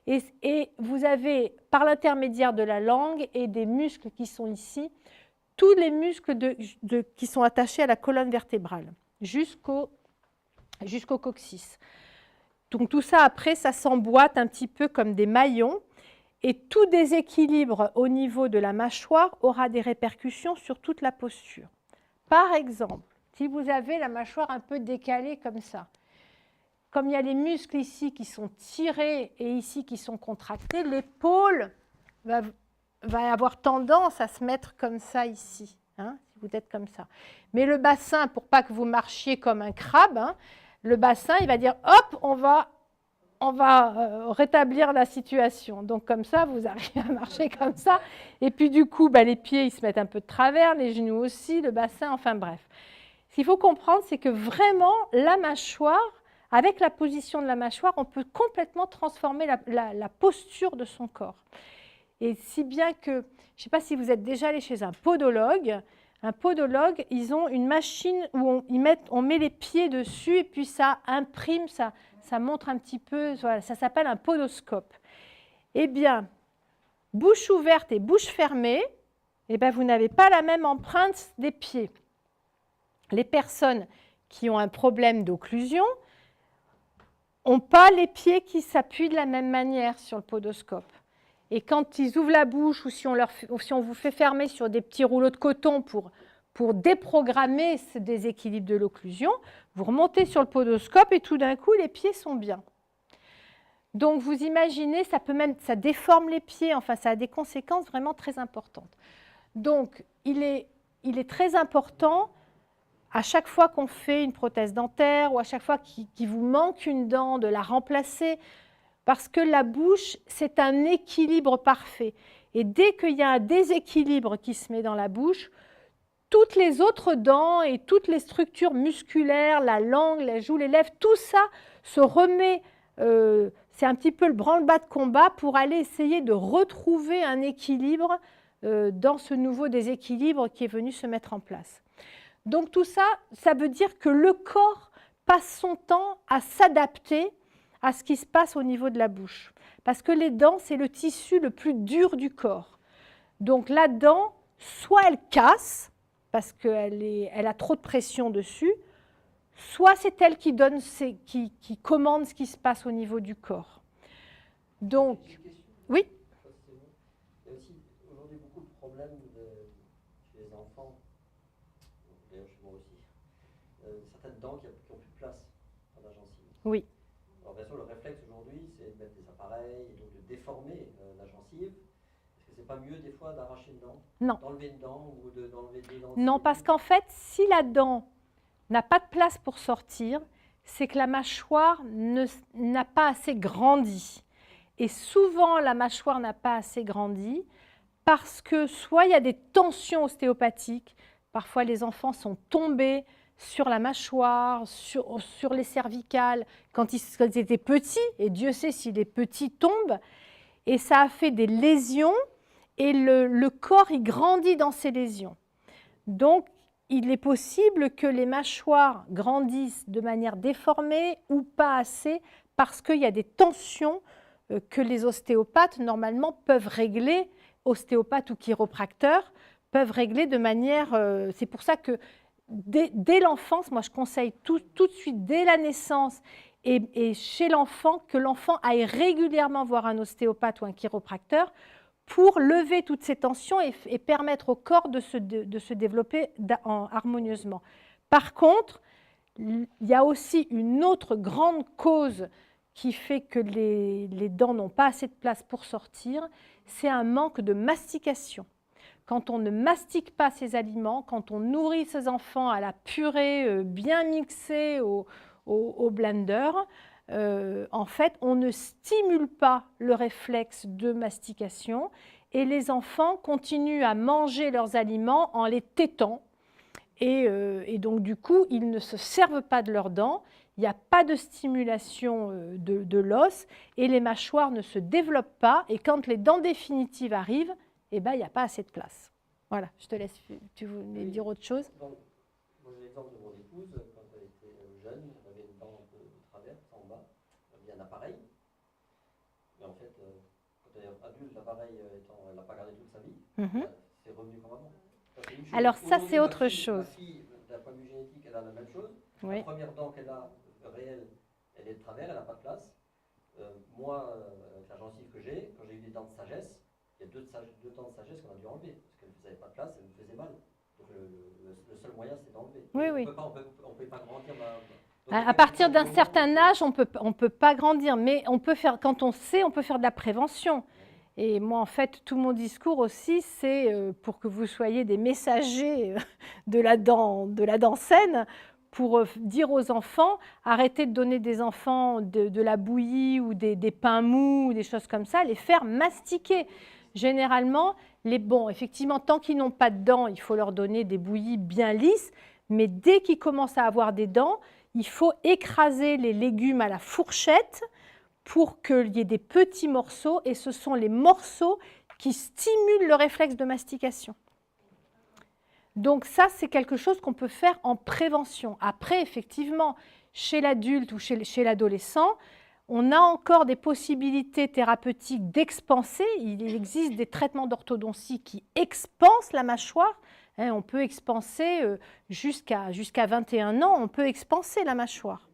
Et vous avez, par l'intermédiaire de la langue et des muscles qui sont ici, tous les muscles qui sont attachés à la colonne vertébrale, jusqu'au coccyx. Donc tout ça, après, ça s'emboîte un petit peu comme des maillons. Et tout déséquilibre au niveau de la mâchoire aura des répercussions sur toute la posture. Par exemple, si vous avez la mâchoire un peu décalée comme ça, comme il y a les muscles ici qui sont tirés et ici qui sont contractés, l'épaule va avoir tendance à se mettre comme ça ici, hein, si vous êtes comme ça. Mais le bassin, pour pas que vous marchiez comme un crabe, hein, le bassin, il va dire, hop, on va rétablir la situation. Donc comme ça, vous arrivez à marcher comme ça. Et puis du coup, les pieds, ils se mettent un peu de travers, les genoux aussi, le bassin, enfin bref. Ce qu'il faut comprendre, c'est que vraiment, la mâchoire, avec la position de la mâchoire, on peut complètement transformer la posture de son corps. Et si bien que, je ne sais pas si vous êtes déjà allé chez un podologue, ils ont une machine où on met les pieds dessus et puis ça imprime, ça montre un petit peu, voilà, ça s'appelle un podoscope. Eh bien, bouche ouverte et bouche fermée, eh bien, vous n'avez pas la même empreinte des pieds. Les personnes qui ont un problème d'occlusion n'ont pas les pieds qui s'appuient de la même manière sur le podoscope. Et quand ils ouvrent la bouche ou si on vous fait fermer sur des petits rouleaux de coton pour déprogrammer ce déséquilibre de l'occlusion, vous remontez sur le podoscope et tout d'un coup, les pieds sont bien. Donc, vous imaginez, ça déforme les pieds, enfin, ça a des conséquences vraiment très importantes. Donc, il est très important, à chaque fois qu'on fait une prothèse dentaire ou à chaque fois qu'il vous manque une dent, de la remplacer, parce que la bouche, c'est un équilibre parfait. Et dès qu'il y a un déséquilibre qui se met dans la bouche, toutes les autres dents et toutes les structures musculaires, la langue, la joue, les lèvres, tout ça se remet, c'est un petit peu le branle-bas de combat pour aller essayer de retrouver un équilibre dans ce nouveau déséquilibre qui est venu se mettre en place. Donc tout ça, ça veut dire que le corps passe son temps à s'adapter à ce qui se passe au niveau de la bouche. Parce que les dents, c'est le tissu le plus dur du corps. Donc la dent, soit elle casse, parce qu'elle a trop de pression dessus, soit c'est elle qui commande ce qui se passe au niveau du corps. Donc, oui. Il y a aussi aujourd'hui beaucoup de problèmes chez les enfants, d'ailleurs chez moi aussi, certaines dents qui n'ont plus de place dans la gencive. Oui. Alors bien sûr, le réflexe aujourd'hui, c'est de mettre des appareils et donc de déformer la gencive. Est-ce que c'est pas mieux des fois d'arracher une dent, d'enlever une dent ou d'enlever deux dents? Non, parce qu'en fait, si la dent n'a pas de place pour sortir, c'est que la mâchoire n'a pas assez grandi. Et souvent, la mâchoire n'a pas assez grandi parce que soit il y a des tensions ostéopathiques, parfois les enfants sont tombés sur la mâchoire, sur les cervicales, quand ils étaient petits, et Dieu sait si les petits tombent, et ça a fait des lésions, et le corps il grandit dans ces lésions. Donc, il est possible que les mâchoires grandissent de manière déformée ou pas assez, parce qu'il y a des tensions que les ostéopathes, normalement, peuvent régler, ostéopathes ou chiropracteurs, peuvent régler de manière... c'est pour ça que dès l'enfance, moi je conseille tout de suite, dès la naissance et chez l'enfant, que l'enfant aille régulièrement voir un ostéopathe ou un chiropracteur pour lever toutes ces tensions et permettre au corps de se développer harmonieusement. Par contre, il y a aussi une autre grande cause qui fait que les dents n'ont pas assez de place pour sortir, c'est un manque de mastication. Quand on ne mastique pas ses aliments, quand on nourrit ses enfants à la purée bien mixée au blender, en fait, on ne stimule pas le réflexe de mastication et les enfants continuent à manger leurs aliments en les tétant. Et donc, du coup, ils ne se servent pas de leurs dents, il n'y a pas de stimulation de l'os et les mâchoires ne se développent pas. Et quand les dents définitives arrivent, eh ben, il n'y a pas assez de place. Voilà, je te laisse, tu voulais dire autre chose? Donc, moi j'ai l'exemple de mon épouse, quand elle était jeune, elle avait une dent un peu de travers, en bas, elle avait un appareil. Mais en fait, quand elle est adulte, l'appareil étant, elle n'a pas gardé toute sa vie, c'est revenu comme avant. Alors ça, c'est autre chose. Ma fille, d'un point de vue génétique, elle a la même chose. Oui. La première dent qu'elle a réelle, elle est de travers, elle n'a pas de place. Moi, avec la gencive que j'ai, quand j'ai eu des dents de sagesse, il y a deux dents de sagesse qu'on a dû enlever, parce qu'elle ne faisait pas de place, elle me faisait mal. Donc le seul moyen, c'est d'enlever. Oui, oui. On ne peut pas grandir. À partir d'un certain âge, on peut pas grandir, mais on peut faire, quand on sait, on peut faire de la prévention. Et moi, en fait, tout mon discours aussi, c'est pour que vous soyez des messagers de la dent saine, pour dire aux enfants, arrêtez de donner des enfants de la bouillie ou des pains mous, ou des choses comme ça, les faire mastiquer. Généralement, effectivement, tant qu'ils n'ont pas de dents, il faut leur donner des bouillies bien lisses, mais dès qu'ils commencent à avoir des dents, il faut écraser les légumes à la fourchette pour qu'il y ait des petits morceaux, et ce sont les morceaux qui stimulent le réflexe de mastication. Donc ça, c'est quelque chose qu'on peut faire en prévention. Après, effectivement, chez l'adulte ou chez l'adolescent, on a encore des possibilités thérapeutiques d'expanser. Il existe des traitements d'orthodontie qui expansent la mâchoire. On peut expanser jusqu'à 21 ans, on peut expanser la mâchoire.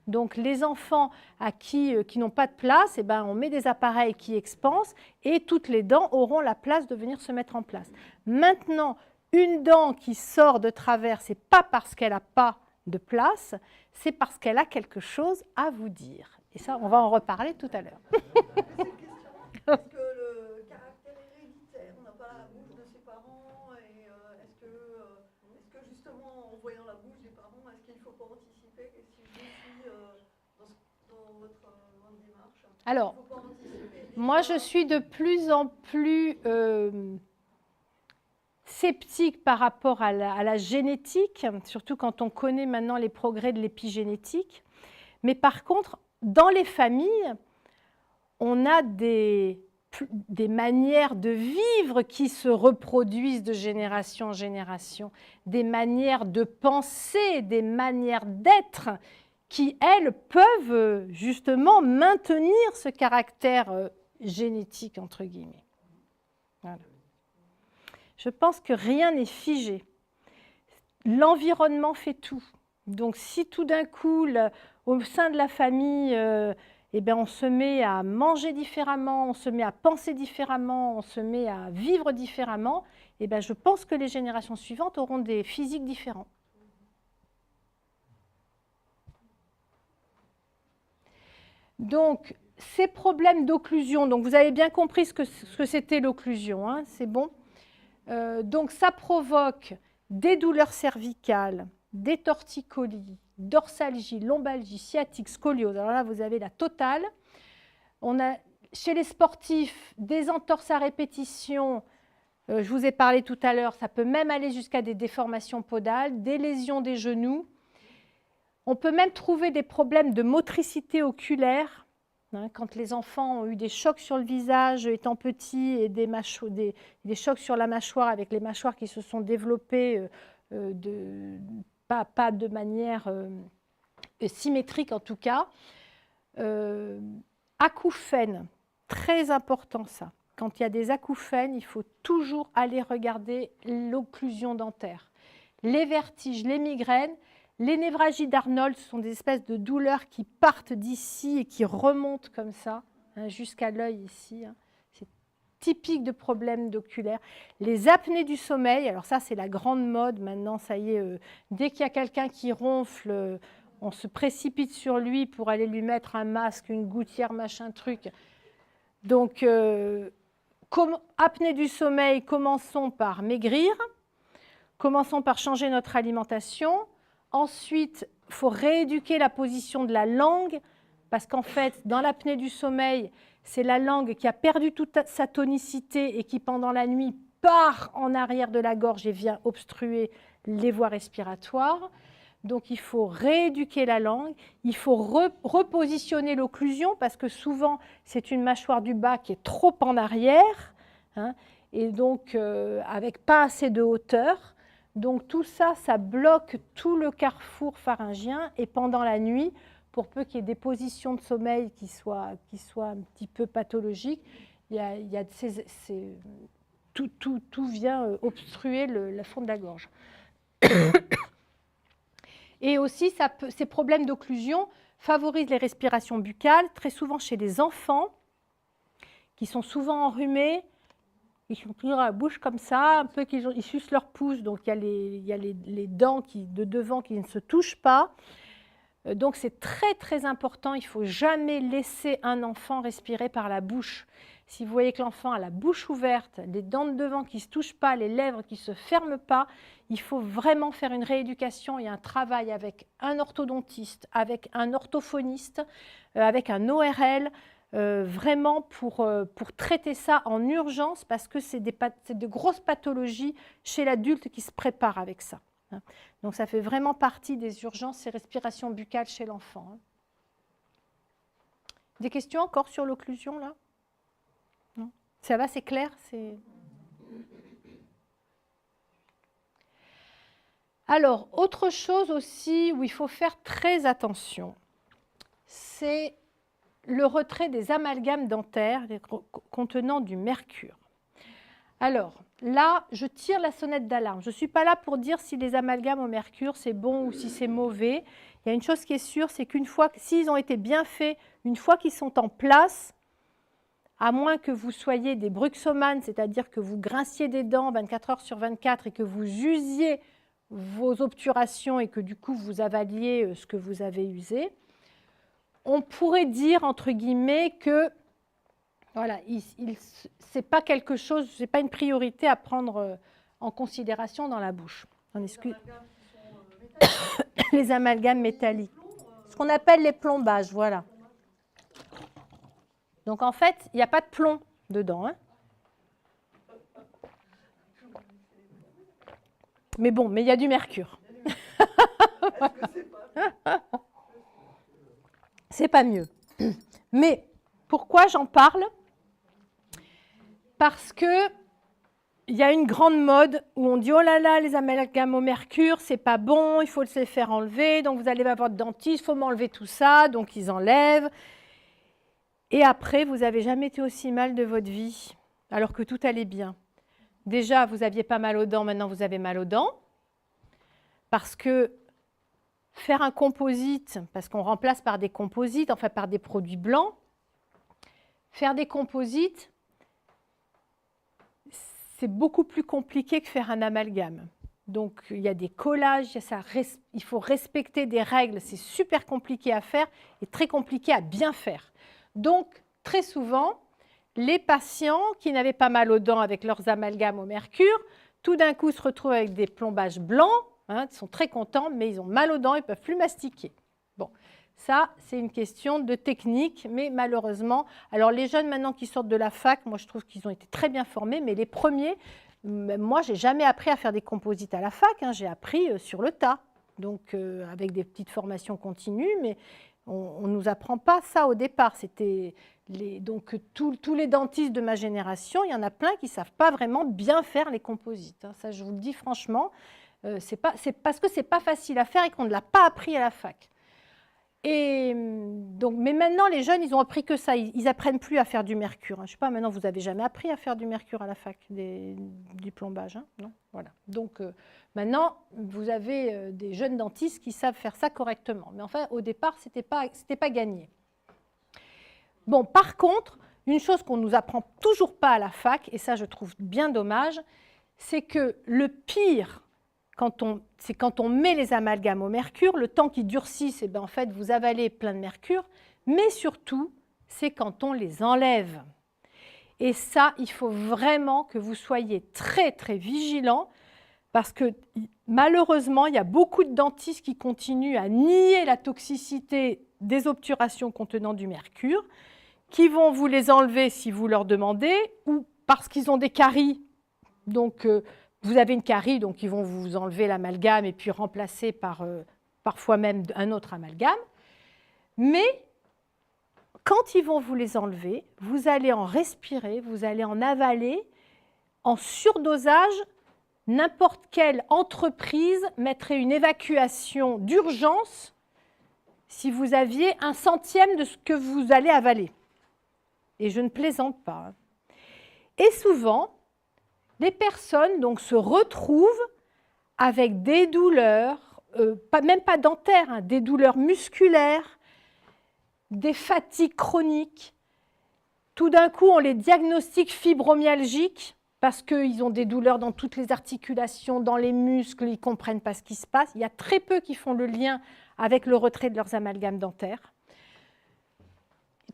Donc les enfants qui n'ont pas de place, on met des appareils qui expansent et toutes les dents auront la place de venir se mettre en place. Maintenant, une dent qui sort de travers, ce n'est pas parce qu'elle n'a pas de place, c'est parce qu'elle a quelque chose à vous dire. Et ça, on va en reparler tout à l'heure. Est-ce que le caractère héréditaire, on n'a pas la bouche de ses parents, et est-ce que justement, en voyant la bouche des parents, est-ce qu'il ne faut pas anticiper que si je suis dans votre démarche? Alors, moi, je suis de plus en plus sceptique par rapport à la génétique, surtout quand on connaît maintenant les progrès de l'épigénétique. Mais par contre, dans les familles, on a des manières de vivre qui se reproduisent de génération en génération, des manières de penser, des manières d'être qui, elles, peuvent justement maintenir ce caractère génétique, entre guillemets. Voilà. Je pense que rien n'est figé. L'environnement fait tout. Donc, si tout d'un coup, au sein de la famille, on se met à manger différemment, on se met à penser différemment, on se met à vivre différemment, je pense que les générations suivantes auront des physiques différents. Donc, ces problèmes d'occlusion, donc vous avez bien compris ce que c'était l'occlusion, hein, c'est bon. Donc, ça provoque des douleurs cervicales, des torticolis, dorsalgie, lombalgie, sciatique, scoliose. Alors là, vous avez la totale. On a, chez les sportifs, des entorses à répétition. Je vous ai parlé tout à l'heure, ça peut même aller jusqu'à des déformations podales, des lésions des genoux. On peut même trouver des problèmes de motricité oculaire. Quand les enfants ont eu des chocs sur le visage étant petits et des chocs sur la mâchoire avec les mâchoires qui se sont développées pas de manière symétrique en tout cas. Acouphènes, très important ça. Quand il y a des acouphènes, il faut toujours aller regarder l'occlusion dentaire. Les vertiges, les migraines, les névralgies d'Arnold sont des espèces de douleurs qui partent d'ici et qui remontent comme ça, jusqu'à l'œil ici. C'est typiques de problèmes oculaires. Les apnées du sommeil, alors ça c'est la grande mode maintenant, ça y est, dès qu'il y a quelqu'un qui ronfle, on se précipite sur lui pour aller lui mettre un masque, une gouttière, machin truc. Donc, apnée du sommeil, commençons par maigrir, commençons par changer notre alimentation. Ensuite, il faut rééduquer la position de la langue, parce qu'en fait, dans l'apnée du sommeil, c'est la langue qui a perdu toute sa tonicité et qui, pendant la nuit, part en arrière de la gorge et vient obstruer les voies respiratoires. Donc, il faut rééduquer la langue. Il faut repositionner l'occlusion parce que souvent, c'est une mâchoire du bas qui est trop en arrière, hein, et donc avec pas assez de hauteur. Donc, tout ça, ça bloque tout le carrefour pharyngien. Et pendant la nuit, pour peu qu'il y ait des positions de sommeil qui soient un petit peu pathologiques, tout vient obstruer le fond de la gorge. Et aussi, ces problèmes d'occlusion favorisent les respirations buccales, très souvent chez les enfants, qui sont souvent enrhumés, ils sont toujours à la bouche comme ça, un peu ils sucent leur pouce, donc il y a les dents de devant qui ne se touchent pas. Donc c'est très très important, il ne faut jamais laisser un enfant respirer par la bouche. Si vous voyez que l'enfant a la bouche ouverte, les dents de devant qui ne se touchent pas, les lèvres qui ne se ferment pas, il faut vraiment faire une rééducation et un travail avec un orthodontiste, avec un orthophoniste, avec un ORL, vraiment pour traiter ça en urgence parce que c'est de grosses pathologies chez l'adulte qui se prépare avec ça. Donc ça fait vraiment partie des urgences, ces respirations buccales chez l'enfant. Des questions encore sur l'occlusion là? Non? Ça va, c'est clair? Alors, autre chose aussi où il faut faire très attention, c'est le retrait des amalgames dentaires contenant du mercure. Alors, là, je tire la sonnette d'alarme. Je ne suis pas là pour dire si les amalgames au mercure, c'est bon ou si c'est mauvais. Il y a une chose qui est sûre, c'est qu'une fois, s'ils ont été bien faits, une fois qu'ils sont en place, à moins que vous soyez des bruxomanes, c'est-à-dire que vous grinciez des dents 24 heures sur 24 et que vous usiez vos obturations et que du coup vous avaliez ce que vous avez usé, on pourrait dire, entre guillemets, que voilà, c'est pas quelque chose, c'est pas une priorité à prendre en considération dans la bouche. Les amalgames métalliques. Ce qu'on appelle les plombages, voilà. Donc en fait, il n'y a pas de plomb dedans. Hein. Mais bon, mais il y a du mercure. C'est pas mieux. Mais pourquoi j'en parle? Parce que il y a une grande mode où on dit « Oh là là, les amalgames au mercure, c'est pas bon, il faut se les faire enlever, donc vous allez voir votre dentiste, il faut m'enlever tout ça, donc ils enlèvent. » Et après, vous n'avez jamais été aussi mal de votre vie, alors que tout allait bien. Déjà, vous n'aviez pas mal aux dents, maintenant vous avez mal aux dents. Parce que faire un composite, parce qu'on remplace par des composites, enfin par des produits blancs, faire des composites, c'est beaucoup plus compliqué que faire un amalgame. Donc, il y a des collages, il faut respecter des règles, c'est super compliqué à faire et très compliqué à bien faire. Donc, très souvent, les patients qui n'avaient pas mal aux dents avec leurs amalgames au mercure, tout d'un coup se retrouvent avec des plombages blancs, hein, ils sont très contents, mais ils ont mal aux dents, ils ne peuvent plus mastiquer. Bon, ça, c'est une question de technique, mais malheureusement, alors les jeunes maintenant qui sortent de la fac, moi je trouve qu'ils ont été très bien formés, mais les premiers, moi je n'ai jamais appris à faire des composites à la fac, hein, j'ai appris sur le tas, donc avec des petites formations continues, mais on ne nous apprend pas ça au départ. Donc tous les dentistes de ma génération, il y en a plein qui ne savent pas vraiment bien faire les composites. Hein. Ça, je vous le dis franchement, c'est parce que ce n'est pas facile à faire et qu'on ne l'a pas appris à la fac. Et donc, mais maintenant, les jeunes, ils ont appris que ça. Ils n'apprennent plus à faire du mercure. Hein. Je ne sais pas, maintenant, vous n'avez jamais appris à faire du mercure à la fac, du plombage, hein, non? Voilà. Donc, maintenant, vous avez des jeunes dentistes qui savent faire ça correctement. Mais enfin, au départ, ce n'était pas gagné. Bon, par contre, une chose qu'on ne nous apprend toujours pas à la fac, et ça je trouve bien dommage, c'est que le pire, c'est quand on met les amalgames au mercure, le temps qu'ils durcissent, et bien en fait vous avalez plein de mercure, mais surtout, c'est quand on les enlève. Et ça, il faut vraiment que vous soyez très très vigilants, parce que malheureusement, il y a beaucoup de dentistes qui continuent à nier la toxicité des obturations contenant du mercure, qui vont vous les enlever si vous leur demandez, ou parce qu'ils ont des caries. Donc, vous avez une carie, donc ils vont vous enlever l'amalgame et puis remplacer par parfois même un autre amalgame. Mais quand ils vont vous les enlever, vous allez en respirer, vous allez en avaler. En surdosage, n'importe quelle entreprise mettrait une évacuation d'urgence si vous aviez 1/100 de ce que vous allez avaler. Et je ne plaisante pas. Et souvent, les personnes donc, se retrouvent avec des douleurs, même pas dentaires, hein, des douleurs musculaires, des fatigues chroniques. Tout d'un coup, on les diagnostique fibromyalgiques parce qu'ils ont des douleurs dans toutes les articulations, dans les muscles, ils ne comprennent pas ce qui se passe. Il y a très peu qui font le lien avec le retrait de leurs amalgames dentaires.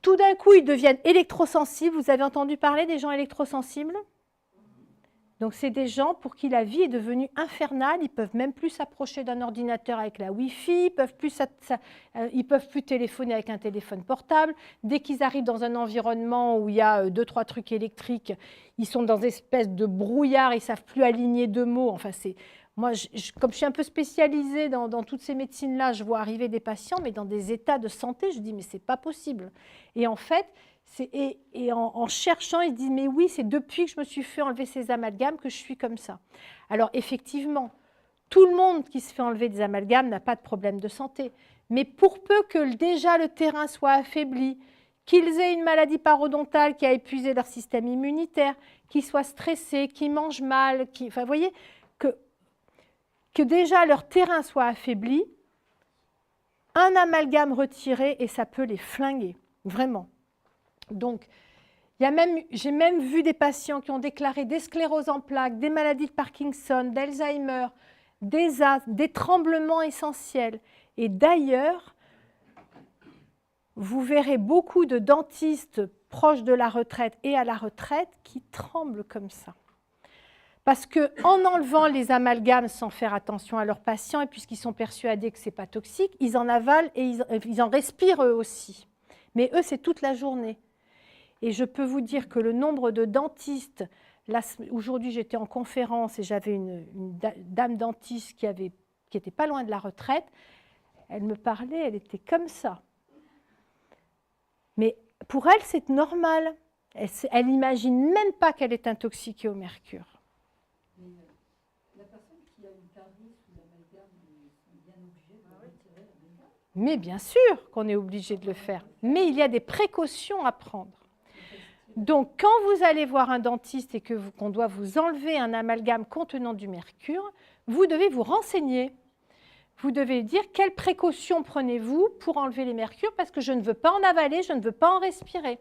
Tout d'un coup, ils deviennent électrosensibles. Vous avez entendu parler des gens électrosensibles ? Donc, c'est des gens pour qui la vie est devenue infernale. Ils ne peuvent même plus s'approcher d'un ordinateur avec la Wi-Fi. Ils peuvent plus téléphoner avec un téléphone portable. Dès qu'ils arrivent dans un environnement où il y a 2-3 trucs électriques, ils sont dans une espèce de brouillard. Ils ne savent plus aligner 2 mots. Enfin, moi, comme je suis un peu spécialisée dans toutes ces médecines-là, je vois arriver des patients, mais dans des états de santé, je dis, mais ce n'est pas possible. Et en fait, en cherchant, ils disent, mais oui, c'est depuis que je me suis fait enlever ces amalgames que je suis comme ça. Alors, effectivement, tout le monde qui se fait enlever des amalgames n'a pas de problème de santé. Mais pour peu que déjà le terrain soit affaibli, qu'ils aient une maladie parodontale qui a épuisé leur système immunitaire, qu'ils soient stressés, qu'ils mangent mal, enfin, vous voyez, que déjà leur terrain soit affaibli, un amalgame retiré et ça peut les flinguer, vraiment. Donc, j'ai même vu des patients qui ont déclaré des scléroses en plaques, des maladies de Parkinson, d'Alzheimer, des asthmes, des tremblements essentiels. Et d'ailleurs, vous verrez beaucoup de dentistes proches de la retraite et à la retraite qui tremblent comme ça. Parce qu'en enlevant les amalgames sans faire attention à leurs patients, et puisqu'ils sont persuadés que ce n'est pas toxique, ils en avalent et ils en respirent eux aussi. Mais eux, c'est toute la journée. Et je peux vous dire que le nombre de dentistes, aujourd'hui j'étais en conférence et j'avais une dame dentiste qui était pas loin de la retraite, elle me parlait, elle était comme ça. Mais pour elle, c'est normal. Elle n'imagine même pas qu'elle est intoxiquée au mercure. La personne qui a une carie sous l'amalgame, ils sont bien obligés de retirer l'amalgame. Mais bien sûr qu'on est obligé de le faire. Mais il y a des précautions à prendre. Donc, quand vous allez voir un dentiste et qu'on doit vous enlever un amalgame contenant du mercure, vous devez vous renseigner. Vous devez dire quelles précautions prenez-vous pour enlever les mercures parce que je ne veux pas en avaler, je ne veux pas en respirer.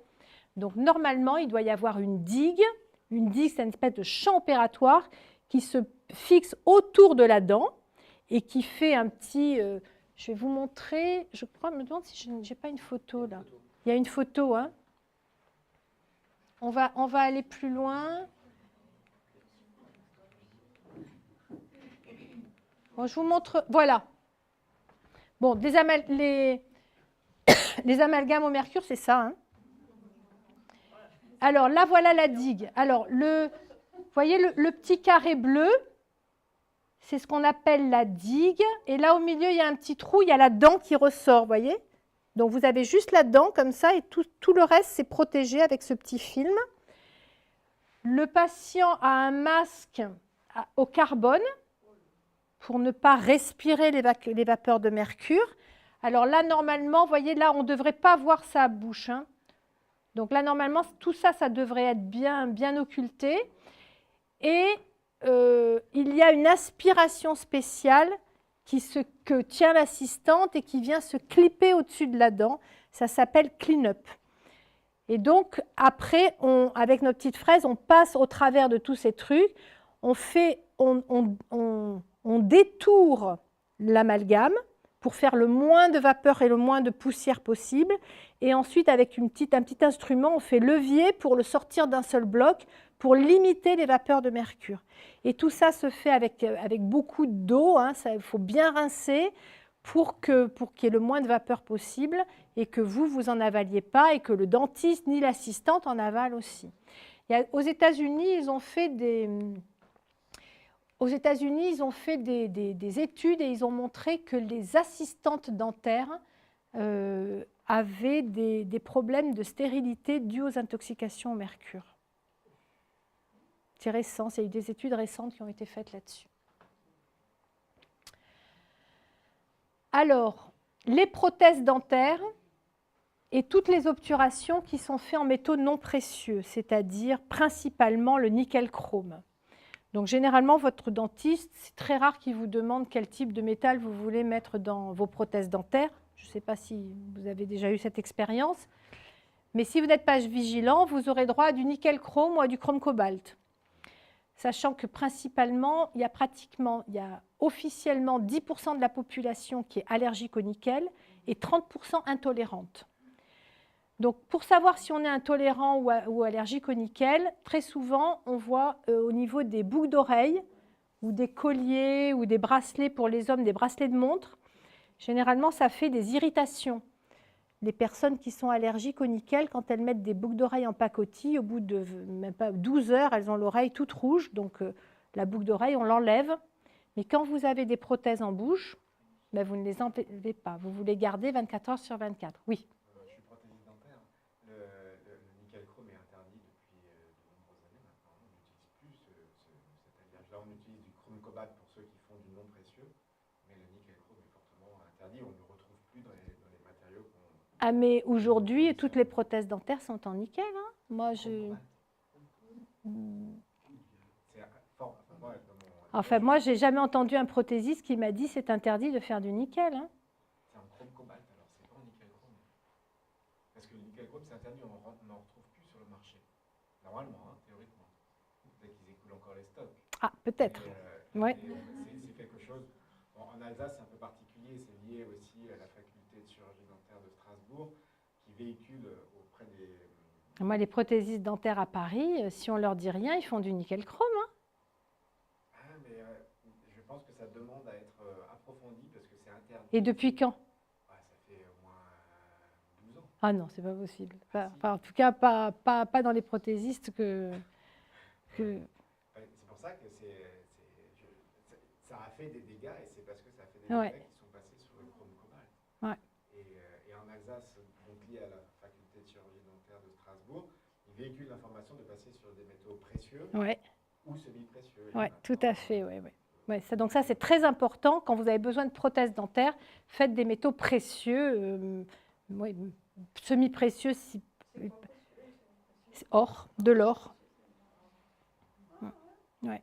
Donc, normalement, il doit y avoir une digue. Une digue, c'est une espèce de champ opératoire qui se fixe autour de la dent et qui fait un petit... je vais vous montrer, je crois, me demande si je n'ai pas une photo là. Il y a une photo, hein. On va aller plus loin. Bon, je vous montre, voilà. Bon, les amalgames au mercure, c'est ça, hein. Alors là, voilà la digue. Alors, vous voyez le petit carré bleu, c'est ce qu'on appelle la digue. Et là, au milieu, il y a un petit trou, il y a la dent qui ressort, vous voyez. Donc, vous avez juste la dent comme ça et tout le reste, c'est protégé avec ce petit film. Le patient a un masque au carbone pour ne pas respirer les vapeurs de mercure. Alors là, normalement, vous voyez, là, on ne devrait pas voir sa bouche, hein. Donc là, normalement, tout ça, ça devrait être bien occulté. Et il y a une aspiration spéciale que tient l'assistante et qui vient se clipper au-dessus de la dent. Ça s'appelle clean-up. Et donc, après, avec nos petites fraises, on passe au travers de tous ces trucs, on détourne l'amalgame pour faire le moins de vapeur et le moins de poussière possible. Et ensuite, avec un petit instrument, on fait levier pour le sortir d'un seul bloc pour limiter les vapeurs de mercure. Et tout ça se fait avec beaucoup d'eau. Il faut bien rincer pour qu'il y ait le moins de vapeur possible et que vous en avaliez pas et que le dentiste ni l'assistante en avale aussi. Aux États-Unis, ils ont fait des études et ils ont montré que les assistantes dentaires avaient des problèmes de stérilité dus aux intoxications au mercure. C'est récent, il y a eu des études récentes qui ont été faites là-dessus. Alors, les prothèses dentaires et toutes les obturations qui sont faites en métaux non précieux, c'est-à-dire principalement le nickel-chrome. Donc, généralement, votre dentiste, c'est très rare qu'il vous demande quel type de métal vous voulez mettre dans vos prothèses dentaires. Je ne sais pas si vous avez déjà eu cette expérience. Mais si vous n'êtes pas vigilant, vous aurez droit à du nickel-chrome ou à du chrome-cobalt. Sachant que principalement, il y a officiellement 10% de la population qui est allergique au nickel et 30% intolérante. Donc, pour savoir si on est intolérant ou allergique au nickel, très souvent, on voit au niveau des boucles d'oreilles ou des colliers ou des bracelets pour les hommes, des bracelets de montre. Généralement, ça fait des irritations. Les personnes qui sont allergiques au nickel, quand elles mettent des boucles d'oreilles en pacotille, au bout de même pas 12 heures, elles ont l'oreille toute rouge. Donc, la boucle d'oreille, on l'enlève. Mais quand vous avez des prothèses en bouche, ben, vous ne les enlevez pas. Vous les gardez 24 heures sur 24. Oui. Je suis prothésiste dentaire. Le nickel-chrome est interdit depuis de nombreuses années maintenant. On n'utilise plus cet alliage-là. On utilise du chrome-cobalt pour ceux qui font du non précieux. Mais le nickel-chrome est fortement interdit. On ne le retrouve plus dans les matériaux qu'on... Ah, mais aujourd'hui, toutes les prothèses dentaires sont en nickel. Hein. Moi, Enfin, moi, je n'ai jamais entendu un prothésiste qui m'a dit c'est interdit de faire du nickel. Hein. C'est un chrome-cobalt, alors c'est pas un nickel-chrome. Parce que le nickel-chrome, c'est interdit, on n'en retrouve plus sur le marché. Normalement, hein, théoriquement. Peut-être qu'ils écoulent encore les stocks. Ah, peut-être. Ouais. C'est quelque chose... Bon, en Alsace, c'est un peu particulier. C'est lié aussi à la faculté de chirurgie dentaire de Strasbourg, qui véhicule auprès des... Moi, les prothésistes dentaires à Paris, si on leur dit rien, ils font du nickel-chrome. Hein. Je pense que ça demande à être approfondi parce que c'est interdit. Et depuis quand? Ça fait au moins 12 ans. Ah non, c'est pas possible. Enfin, en tout cas, pas dans les prothésistes que... C'est pour ça que ça a fait des dégâts et c'est parce que ça a fait des dégâts qui sont passés sur le chrome-cobalt. Ouais. Et en Alsace, donc lié à la faculté de chirurgie dentaire de Strasbourg, ils véhiculent l'information de passer sur des métaux précieux ou semi-précieux. Oui, tout à fait. Ouais, donc ça, c'est très important. Quand vous avez besoin de prothèses dentaires, faites des métaux précieux, semi-précieux, or, de l'or. Ouais.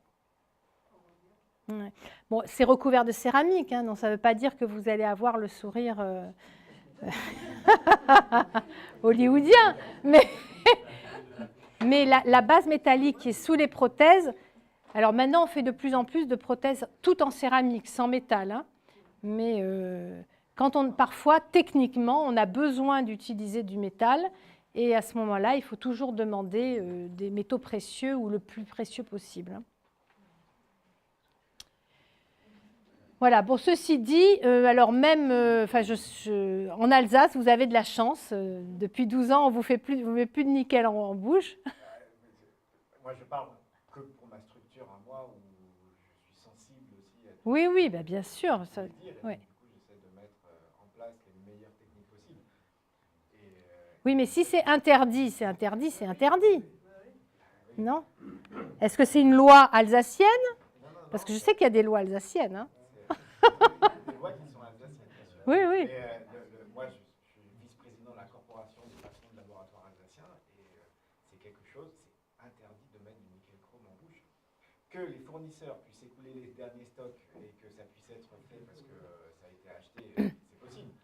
Bon, c'est recouvert de céramique, hein, donc ça ne veut pas dire que vous allez avoir le sourire hollywoodien, mais la base métallique qui est sous les prothèses. Alors maintenant, on fait de plus en plus de prothèses toutes en céramique, sans métal. Hein. Mais parfois, techniquement, on a besoin d'utiliser du métal. Et à ce moment-là, il faut toujours demander des métaux précieux ou le plus précieux possible. Hein. Voilà, bon, ceci dit, alors même en Alsace, vous avez de la chance. Depuis 12 ans, on ne vous met plus de nickel en bouche. Moi, je parle que pour ma structure à moi, où je suis sensible aussi à tout. Oui, bah, bien sûr. Ça, du coup, j'essaie de mettre en place les meilleures techniques possibles. Oui, mais si c'est interdit, c'est interdit, c'est interdit. Non? Est-ce que c'est une loi alsacienne? Parce que je sais qu'il y a des lois alsaciennes. Hein. Des lois qui sont alsaciennes, bien sûr. Oui. Moi, je suis vice-président de la corporation des patrons de laboratoires alsaciens et c'est quelque chose, c'est interdit de mettre du nickel-chrome en bouche. Que les fournisseurs puissent écouler les derniers stocks et que ça puisse être fait parce que ça a été acheté, c'est possible.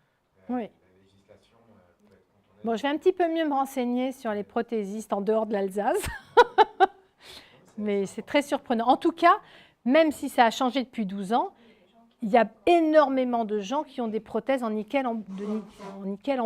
La législation peut être contournée Bon, je vais un petit peu mieux me renseigner sur les prothésistes en dehors de l'Alsace. Mais c'est très surprenant. En tout cas, même si ça a changé depuis 12 ans, il y a énormément de gens qui ont des prothèses en nickel en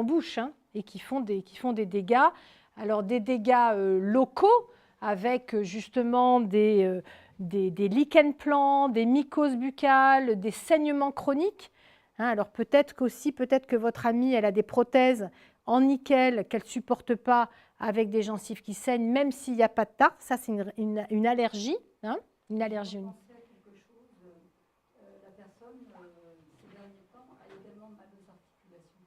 bouche, hein, et qui font des dégâts. Alors des dégâts locaux avec justement des lichen plans, des mycoses buccales, des saignements chroniques. Hein, alors peut-être que votre amie elle a des prothèses en nickel qu'elle ne supporte pas avec des gencives qui saignent, même s'il n'y a pas de tartre. Ça, c'est une allergie. Hein, une allergie. La personne, ces derniers temps, a également mal aux articulations.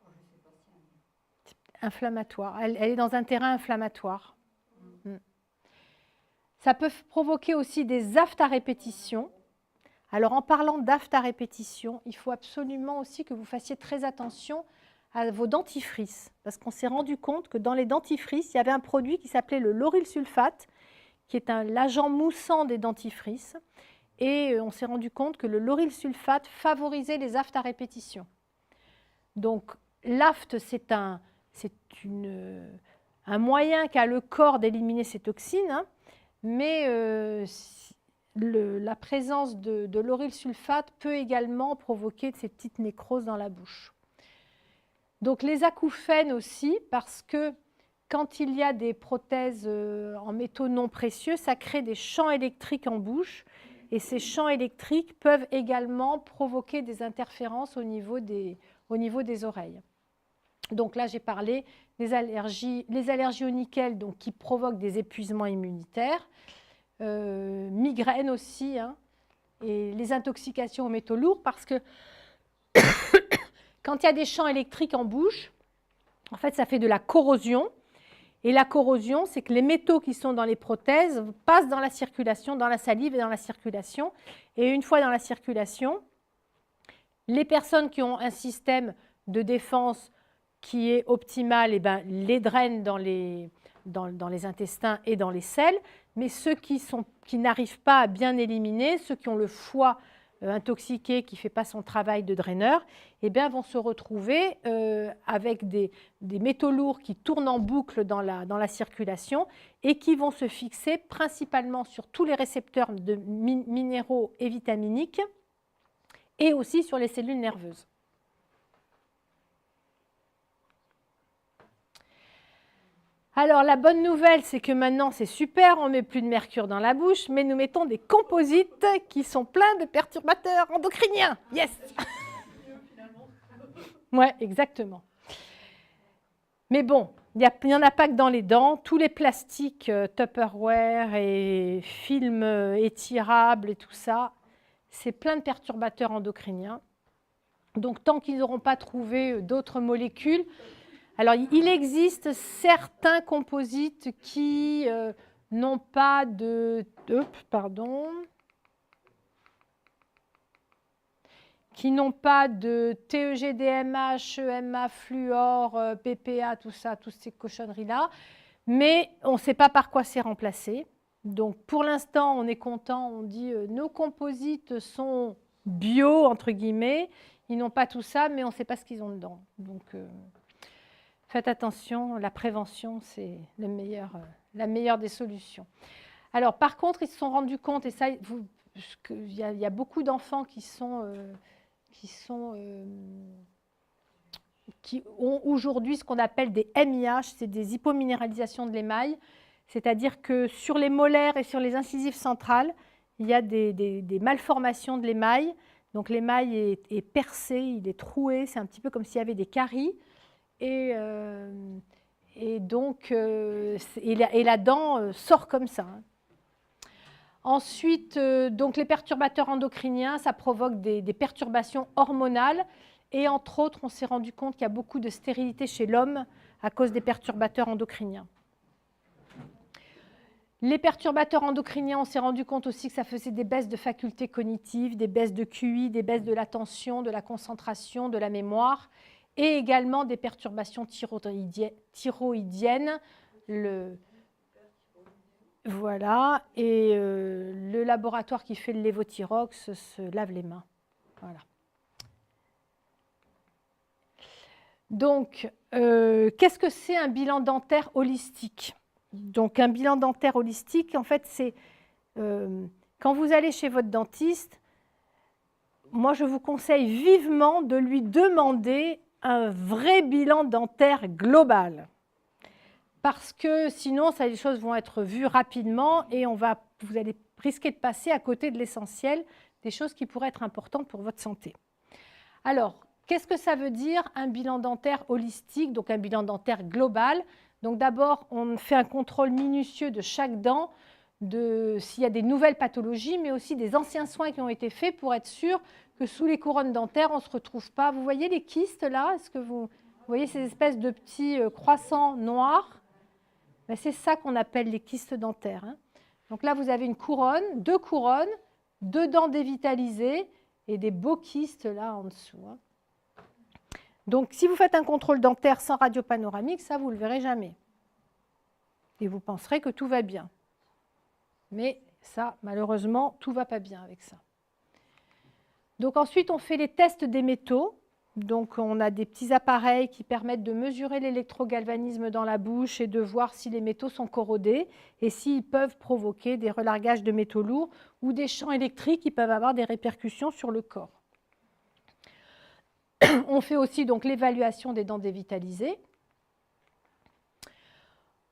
Je ne sais pas si inflammatoire. Elle est dans un terrain inflammatoire. Ça peut provoquer aussi des aftes à répétition. Alors, en parlant d'aftes à répétition, il faut absolument aussi que vous fassiez très attention à vos dentifrices, parce qu'on s'est rendu compte que dans les dentifrices, il y avait un produit qui s'appelait le lauryl sulfate, qui est l'agent moussant des dentifrices, et on s'est rendu compte que le lauryl sulfate favorisait les aftes à répétition. Donc, l'afte, c'est un moyen qu'a le corps d'éliminer ces toxines, hein, mais la présence de lauryl sulfate peut également provoquer ces petites nécroses dans la bouche. Donc les acouphènes aussi, parce que quand il y a des prothèses en métaux non précieux, ça crée des champs électriques en bouche, et ces champs électriques peuvent également provoquer des interférences au niveau des oreilles. Donc là, j'ai parlé des allergies, les allergies au nickel, donc, qui provoquent des épuisements immunitaires, migraines aussi, hein, et les intoxications aux métaux lourds, parce que quand il y a des champs électriques en bouche, en fait, ça fait de la corrosion. Et la corrosion, c'est que les métaux qui sont dans les prothèses passent dans la circulation, dans la salive et dans la circulation. Et une fois dans la circulation, les personnes qui ont un système de défense qui est optimal, eh ben, les drainent dans les intestins et dans les selles. Mais ceux qui n'arrivent pas à bien éliminer, ceux qui ont le foie intoxiqué qui ne fait pas son travail de draineur, eh bien, vont se retrouver avec des métaux lourds qui tournent en boucle dans la circulation et qui vont se fixer principalement sur tous les récepteurs de minéraux et vitaminiques et aussi sur les cellules nerveuses. Alors, la bonne nouvelle, c'est que maintenant, c'est super, on ne met plus de mercure dans la bouche, mais nous mettons des composites qui sont pleins de perturbateurs endocriniens. Yes. Ouais, exactement. Mais bon, il n'y en a pas que dans les dents. Tous les plastiques Tupperware et films étirables et tout ça, c'est plein de perturbateurs endocriniens. Donc, tant qu'ils n'auront pas trouvé d'autres molécules... Alors, il existe certains composites qui n'ont pas de... qui n'ont pas de TEG-DMH, EMA, fluor, PPA, tout ça, toutes ces cochonneries-là. Mais on ne sait pas par quoi c'est remplacé. Donc, pour l'instant, on est content. On dit nos composites sont bio, entre guillemets. Ils n'ont pas tout ça, mais on ne sait pas ce qu'ils ont dedans. Donc... faites attention, la prévention, c'est la meilleure des solutions. Alors, par contre, ils se sont rendus compte, et ça, il y a beaucoup d'enfants qui ont aujourd'hui ce qu'on appelle des MIH, c'est des hypominéralisations de l'émail, c'est-à-dire que sur les molaires et sur les incisives centrales, il y a des malformations de l'émail. Donc, l'émail est percé, il est troué, c'est un petit peu comme s'il y avait des caries. Et donc, la dent sort comme ça. Ensuite, donc les perturbateurs endocriniens, ça provoque des perturbations hormonales. Et entre autres, on s'est rendu compte qu'il y a beaucoup de stérilité chez l'homme à cause des perturbateurs endocriniens. Les perturbateurs endocriniens, on s'est rendu compte aussi que ça faisait des baisses de facultés cognitives, des baisses de QI, des baisses de l'attention, de la concentration, de la mémoire, et également des perturbations thyroïdiennes. Voilà, et le laboratoire qui fait le lévothyrox se lave les mains. Voilà. Donc, qu'est-ce que c'est un bilan dentaire holistique? Donc, un bilan dentaire holistique, en fait, c'est quand vous allez chez votre dentiste, moi, je vous conseille vivement de lui demander un vrai bilan dentaire global. Parce que sinon, les choses vont être vues rapidement et vous allez risquer de passer à côté de l'essentiel, des choses qui pourraient être importantes pour votre santé. Alors, qu'est-ce que ça veut dire un bilan dentaire holistique, donc un bilan dentaire global? Donc d'abord, on fait un contrôle minutieux de chaque dent, s'il y a des nouvelles pathologies, mais aussi des anciens soins qui ont été faits pour être sûr que sous les couronnes dentaires, on ne se retrouve pas. Vous voyez les kystes là? Est-ce que vous voyez ces espèces de petits croissants noirs? Ben, c'est ça qu'on appelle les kystes dentaires, hein. Donc là, vous avez une couronne, deux dents dévitalisées et des beaux kystes là en dessous, hein. Donc, si vous faites un contrôle dentaire sans radio panoramique, ça, vous ne le verrez jamais. Et vous penserez que tout va bien. Mais ça, malheureusement, tout ne va pas bien avec ça. Donc ensuite, on fait les tests des métaux. Donc on a des petits appareils qui permettent de mesurer l'électrogalvanisme dans la bouche et de voir si les métaux sont corrodés et s'ils peuvent provoquer des relargages de métaux lourds ou des champs électriques qui peuvent avoir des répercussions sur le corps. On fait aussi donc l'évaluation des dents dévitalisées.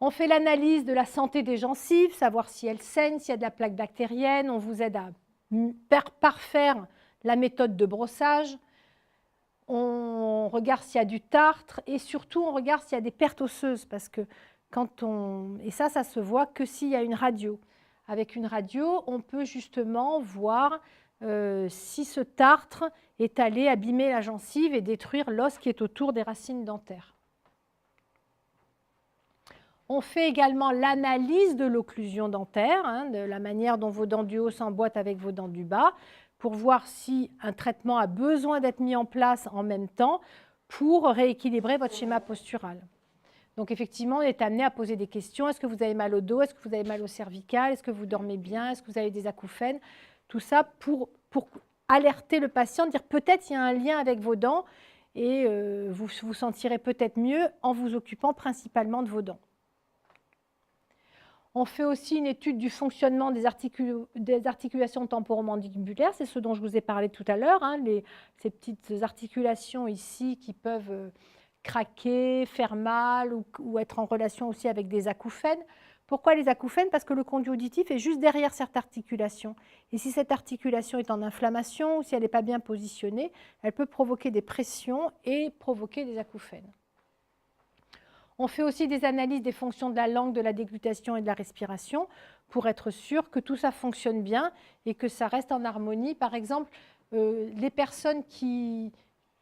On fait l'analyse de la santé des gencives, savoir si elles saignent, s'il y a de la plaque bactérienne. On vous aide à parfaire la méthode de brossage. On regarde s'il y a du tartre et surtout on regarde s'il y a des pertes osseuses parce que et ça se voit que s'il y a une radio. Avec une radio, on peut justement voir si ce tartre est allé abîmer la gencive et détruire l'os qui est autour des racines dentaires. On fait également l'analyse de l'occlusion dentaire, hein, de la manière dont vos dents du haut s'emboîtent avec vos dents du bas, pour voir si un traitement a besoin d'être mis en place en même temps pour rééquilibrer votre schéma postural. Donc effectivement, on est amené à poser des questions. Est-ce que vous avez mal au dos? Est-ce que vous avez mal au cervical? Est-ce que vous dormez bien? Est-ce que vous avez des acouphènes? Tout ça pour alerter le patient, dire peut-être il y a un lien avec vos dents et vous vous sentirez peut-être mieux en vous occupant principalement de vos dents. On fait aussi une étude du fonctionnement des articulations temporomandibulaires, c'est ce dont je vous ai parlé tout à l'heure, hein, ces petites articulations ici qui peuvent craquer, faire mal ou être en relation aussi avec des acouphènes. Pourquoi les acouphènes? Parce que le conduit auditif est juste derrière cette articulation. Et si cette articulation est en inflammation ou si elle n'est pas bien positionnée, elle peut provoquer des pressions et provoquer des acouphènes. On fait aussi des analyses des fonctions de la langue, de la déglutation et de la respiration pour être sûr que tout ça fonctionne bien et que ça reste en harmonie. Par exemple, les personnes qui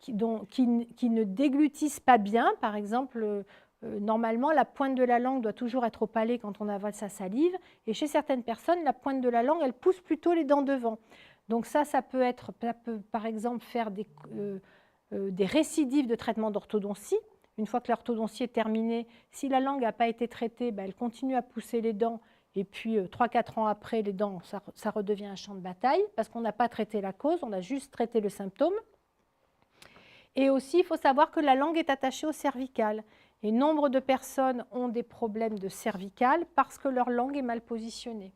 ne déglutissent pas bien, par exemple, normalement, la pointe de la langue doit toujours être au palais quand on avale sa salive. Et chez certaines personnes, la pointe de la langue, elle pousse plutôt les dents devant. Donc ça peut par exemple faire des récidives de traitement d'orthodontie. Une fois que l'orthodontie est terminée, si la langue n'a pas été traitée, elle continue à pousser les dents. Et puis, 3-4 ans après, les dents, ça redevient un champ de bataille parce qu'on n'a pas traité la cause, on a juste traité le symptôme. Et aussi, il faut savoir que la langue est attachée au cervical. Et nombre de personnes ont des problèmes de cervical parce que leur langue est mal positionnée.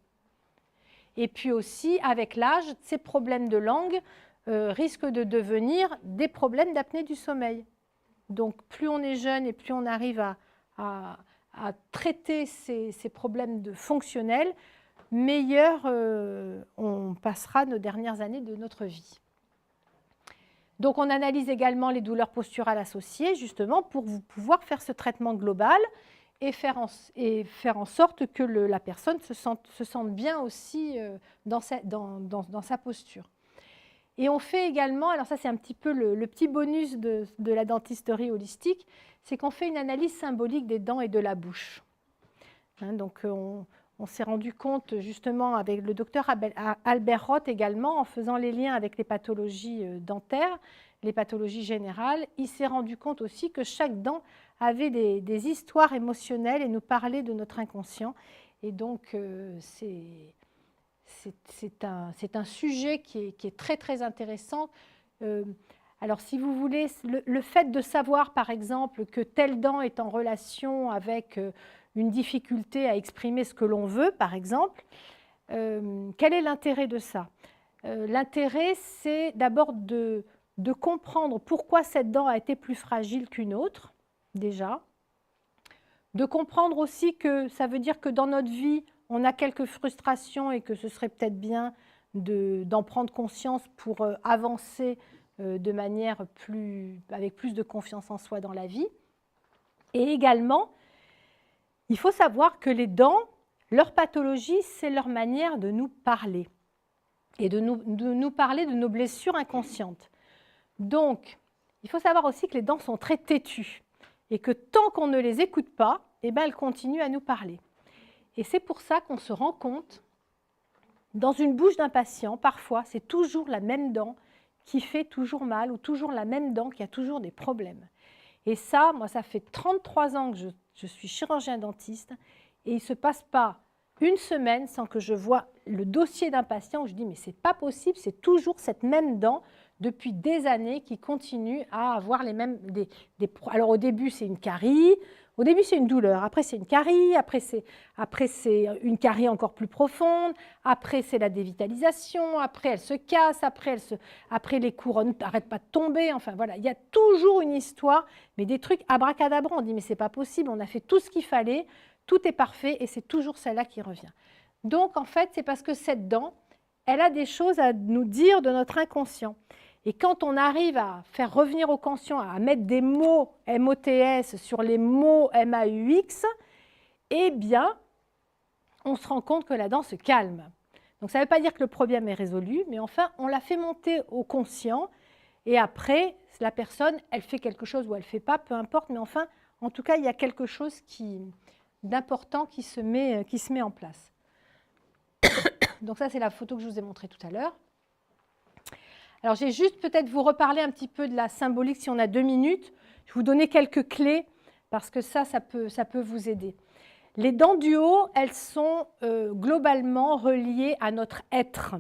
Et puis aussi, avec l'âge, ces problèmes de langue risquent de devenir des problèmes d'apnée du sommeil. Donc, plus on est jeune et plus on arrive à traiter ces problèmes fonctionnels, meilleur on passera nos dernières années de notre vie. Donc, on analyse également les douleurs posturales associées, justement, pour pouvoir faire ce traitement global et faire en sorte que la personne se sente bien aussi dans sa posture. Et on fait également, alors ça c'est un petit peu le petit bonus de la dentisterie holistique, c'est qu'on fait une analyse symbolique des dents et de la bouche. Hein, donc on s'est rendu compte justement avec le docteur Albert Roth également, en faisant les liens avec les pathologies dentaires, les pathologies générales, il s'est rendu compte aussi que chaque dent avait des histoires émotionnelles et nous parlait de notre inconscient. Et donc c'est un sujet qui est très très intéressant. Alors, si vous voulez, le fait de savoir, par exemple, que telle dent est en relation avec une difficulté à exprimer ce que l'on veut, par exemple, quel est l'intérêt de ça? L'intérêt, c'est d'abord de comprendre pourquoi cette dent a été plus fragile qu'une autre, déjà. De comprendre aussi que ça veut dire que dans notre vie, on a quelques frustrations et que ce serait peut-être bien d'en prendre conscience pour avancer de manière avec plus de confiance en soi dans la vie. Et également, il faut savoir que les dents, leur pathologie, c'est leur manière de nous parler et de nous parler de nos blessures inconscientes. Donc, il faut savoir aussi que les dents sont très têtues et que tant qu'on ne les écoute pas, eh ben, elles continuent à nous parler. Et c'est pour ça qu'on se rend compte, dans une bouche d'un patient, parfois, c'est toujours la même dent qui fait toujours mal ou toujours la même dent qui a toujours des problèmes. Et ça, moi, ça fait 33 ans que je suis chirurgien dentiste et il ne se passe pas une semaine sans que je vois le dossier d'un patient où je dis mais c'est pas possible, c'est toujours cette même dent depuis des années qui continue à avoir les mêmes... Alors au début c'est une carie, au début c'est une douleur, après c'est une carie, après c'est une carie encore plus profonde, après c'est la dévitalisation, après elle se casse, après les couronnes n'arrêtent pas de tomber, enfin voilà, il y a toujours une histoire, mais des trucs abracadabra, on dit mais c'est pas possible, on a fait tout ce qu'il fallait, tout est parfait et c'est toujours celle-là qui revient. Donc en fait c'est parce que cette dent, elle a des choses à nous dire de notre inconscient. Et quand on arrive à faire revenir au conscient, à mettre des mots MOTS sur les mots MAUX, eh bien, on se rend compte que la dent se calme. Donc ça ne veut pas dire que le problème est résolu, mais enfin, on l'a fait monter au conscient, et après, la personne, elle fait quelque chose ou elle ne fait pas, peu importe, mais enfin, en tout cas, il y a quelque chose d'important qui se met en place. Donc ça, c'est la photo que je vous ai montrée tout à l'heure. Alors, j'ai juste peut-être vous reparler un petit peu de la symbolique si on a 2 minutes. Je vais vous donner quelques clés parce que ça peut vous aider. Les dents du haut, elles sont globalement reliées à notre être,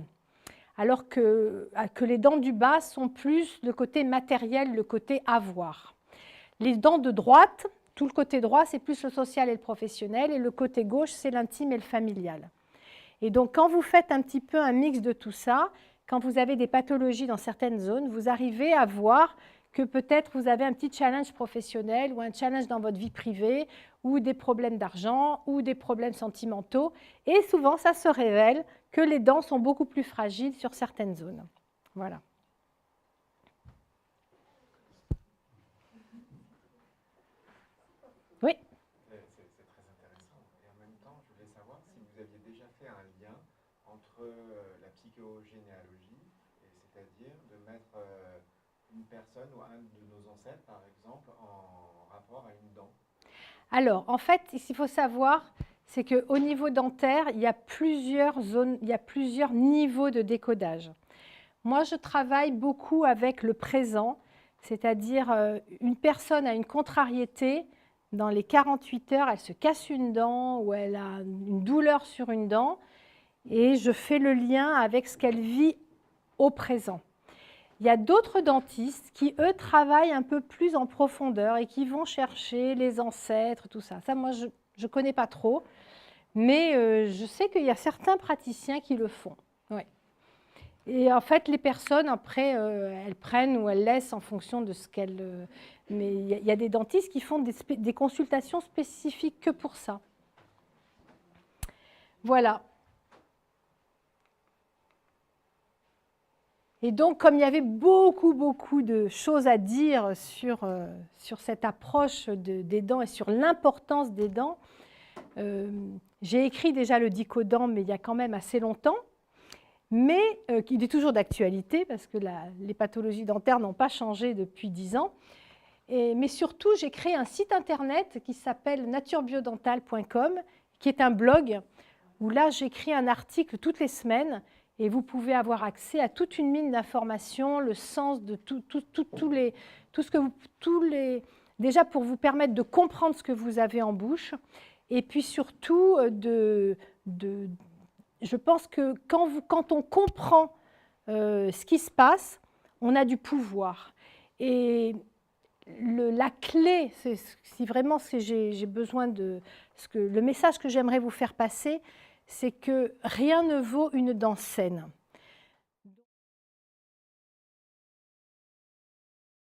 alors que les dents du bas sont plus le côté matériel, le côté avoir. Les dents de droite, tout le côté droit, c'est plus le social et le professionnel, et le côté gauche, c'est l'intime et le familial. Et donc, quand vous faites un petit peu un mix de tout ça, quand vous avez des pathologies dans certaines zones, vous arrivez à voir que peut-être vous avez un petit challenge professionnel ou un challenge dans votre vie privée ou des problèmes d'argent ou des problèmes sentimentaux. Et souvent, ça se révèle que les dents sont beaucoup plus fragiles sur certaines zones. Voilà. Oui. C'est très intéressant. Et en même temps, je voulais savoir si vous aviez déjà fait un lien entre la psychogénéalogie, c'est-à-dire de mettre une personne ou un de nos ancêtres, par exemple, en rapport à une dent. Alors, en fait, ce qu'il faut savoir, c'est qu'au niveau dentaire, il y a plusieurs zones, il y a plusieurs niveaux de décodage. Moi, je travaille beaucoup avec le présent, c'est-à-dire une personne a une contrariété, dans les 48 heures, elle se casse une dent ou elle a une douleur sur une dent, et je fais le lien avec ce qu'elle vit au présent. Il y a d'autres dentistes qui, eux, travaillent un peu plus en profondeur et qui vont chercher les ancêtres, tout ça. Ça, moi, je ne connais pas trop, mais je sais qu'il y a certains praticiens qui le font. Ouais. Et en fait, les personnes, après, elles prennent ou elles laissent en fonction de ce qu'elles... mais il y a des dentistes qui font des consultations spécifiques que pour ça. Voilà. Et donc, comme il y avait beaucoup de choses à dire sur cette approche des dents et sur l'importance des dents, j'ai écrit déjà le Dicodent, mais il y a quand même assez longtemps, mais il est toujours d'actualité parce que les pathologies dentaires n'ont pas changé depuis 10 ans. Mais surtout, j'ai créé un site internet qui s'appelle naturebiodental.com, qui est un blog où là, j'écris un article toutes les semaines. Et vous pouvez avoir accès à toute une mine d'informations, le sens de déjà pour vous permettre de comprendre ce que vous avez en bouche. Et puis surtout, je pense que quand on comprend ce qui se passe, on a du pouvoir. Et la clé, si vraiment j'ai besoin de... le message que j'aimerais vous faire passer, c'est que rien ne vaut une danse saine.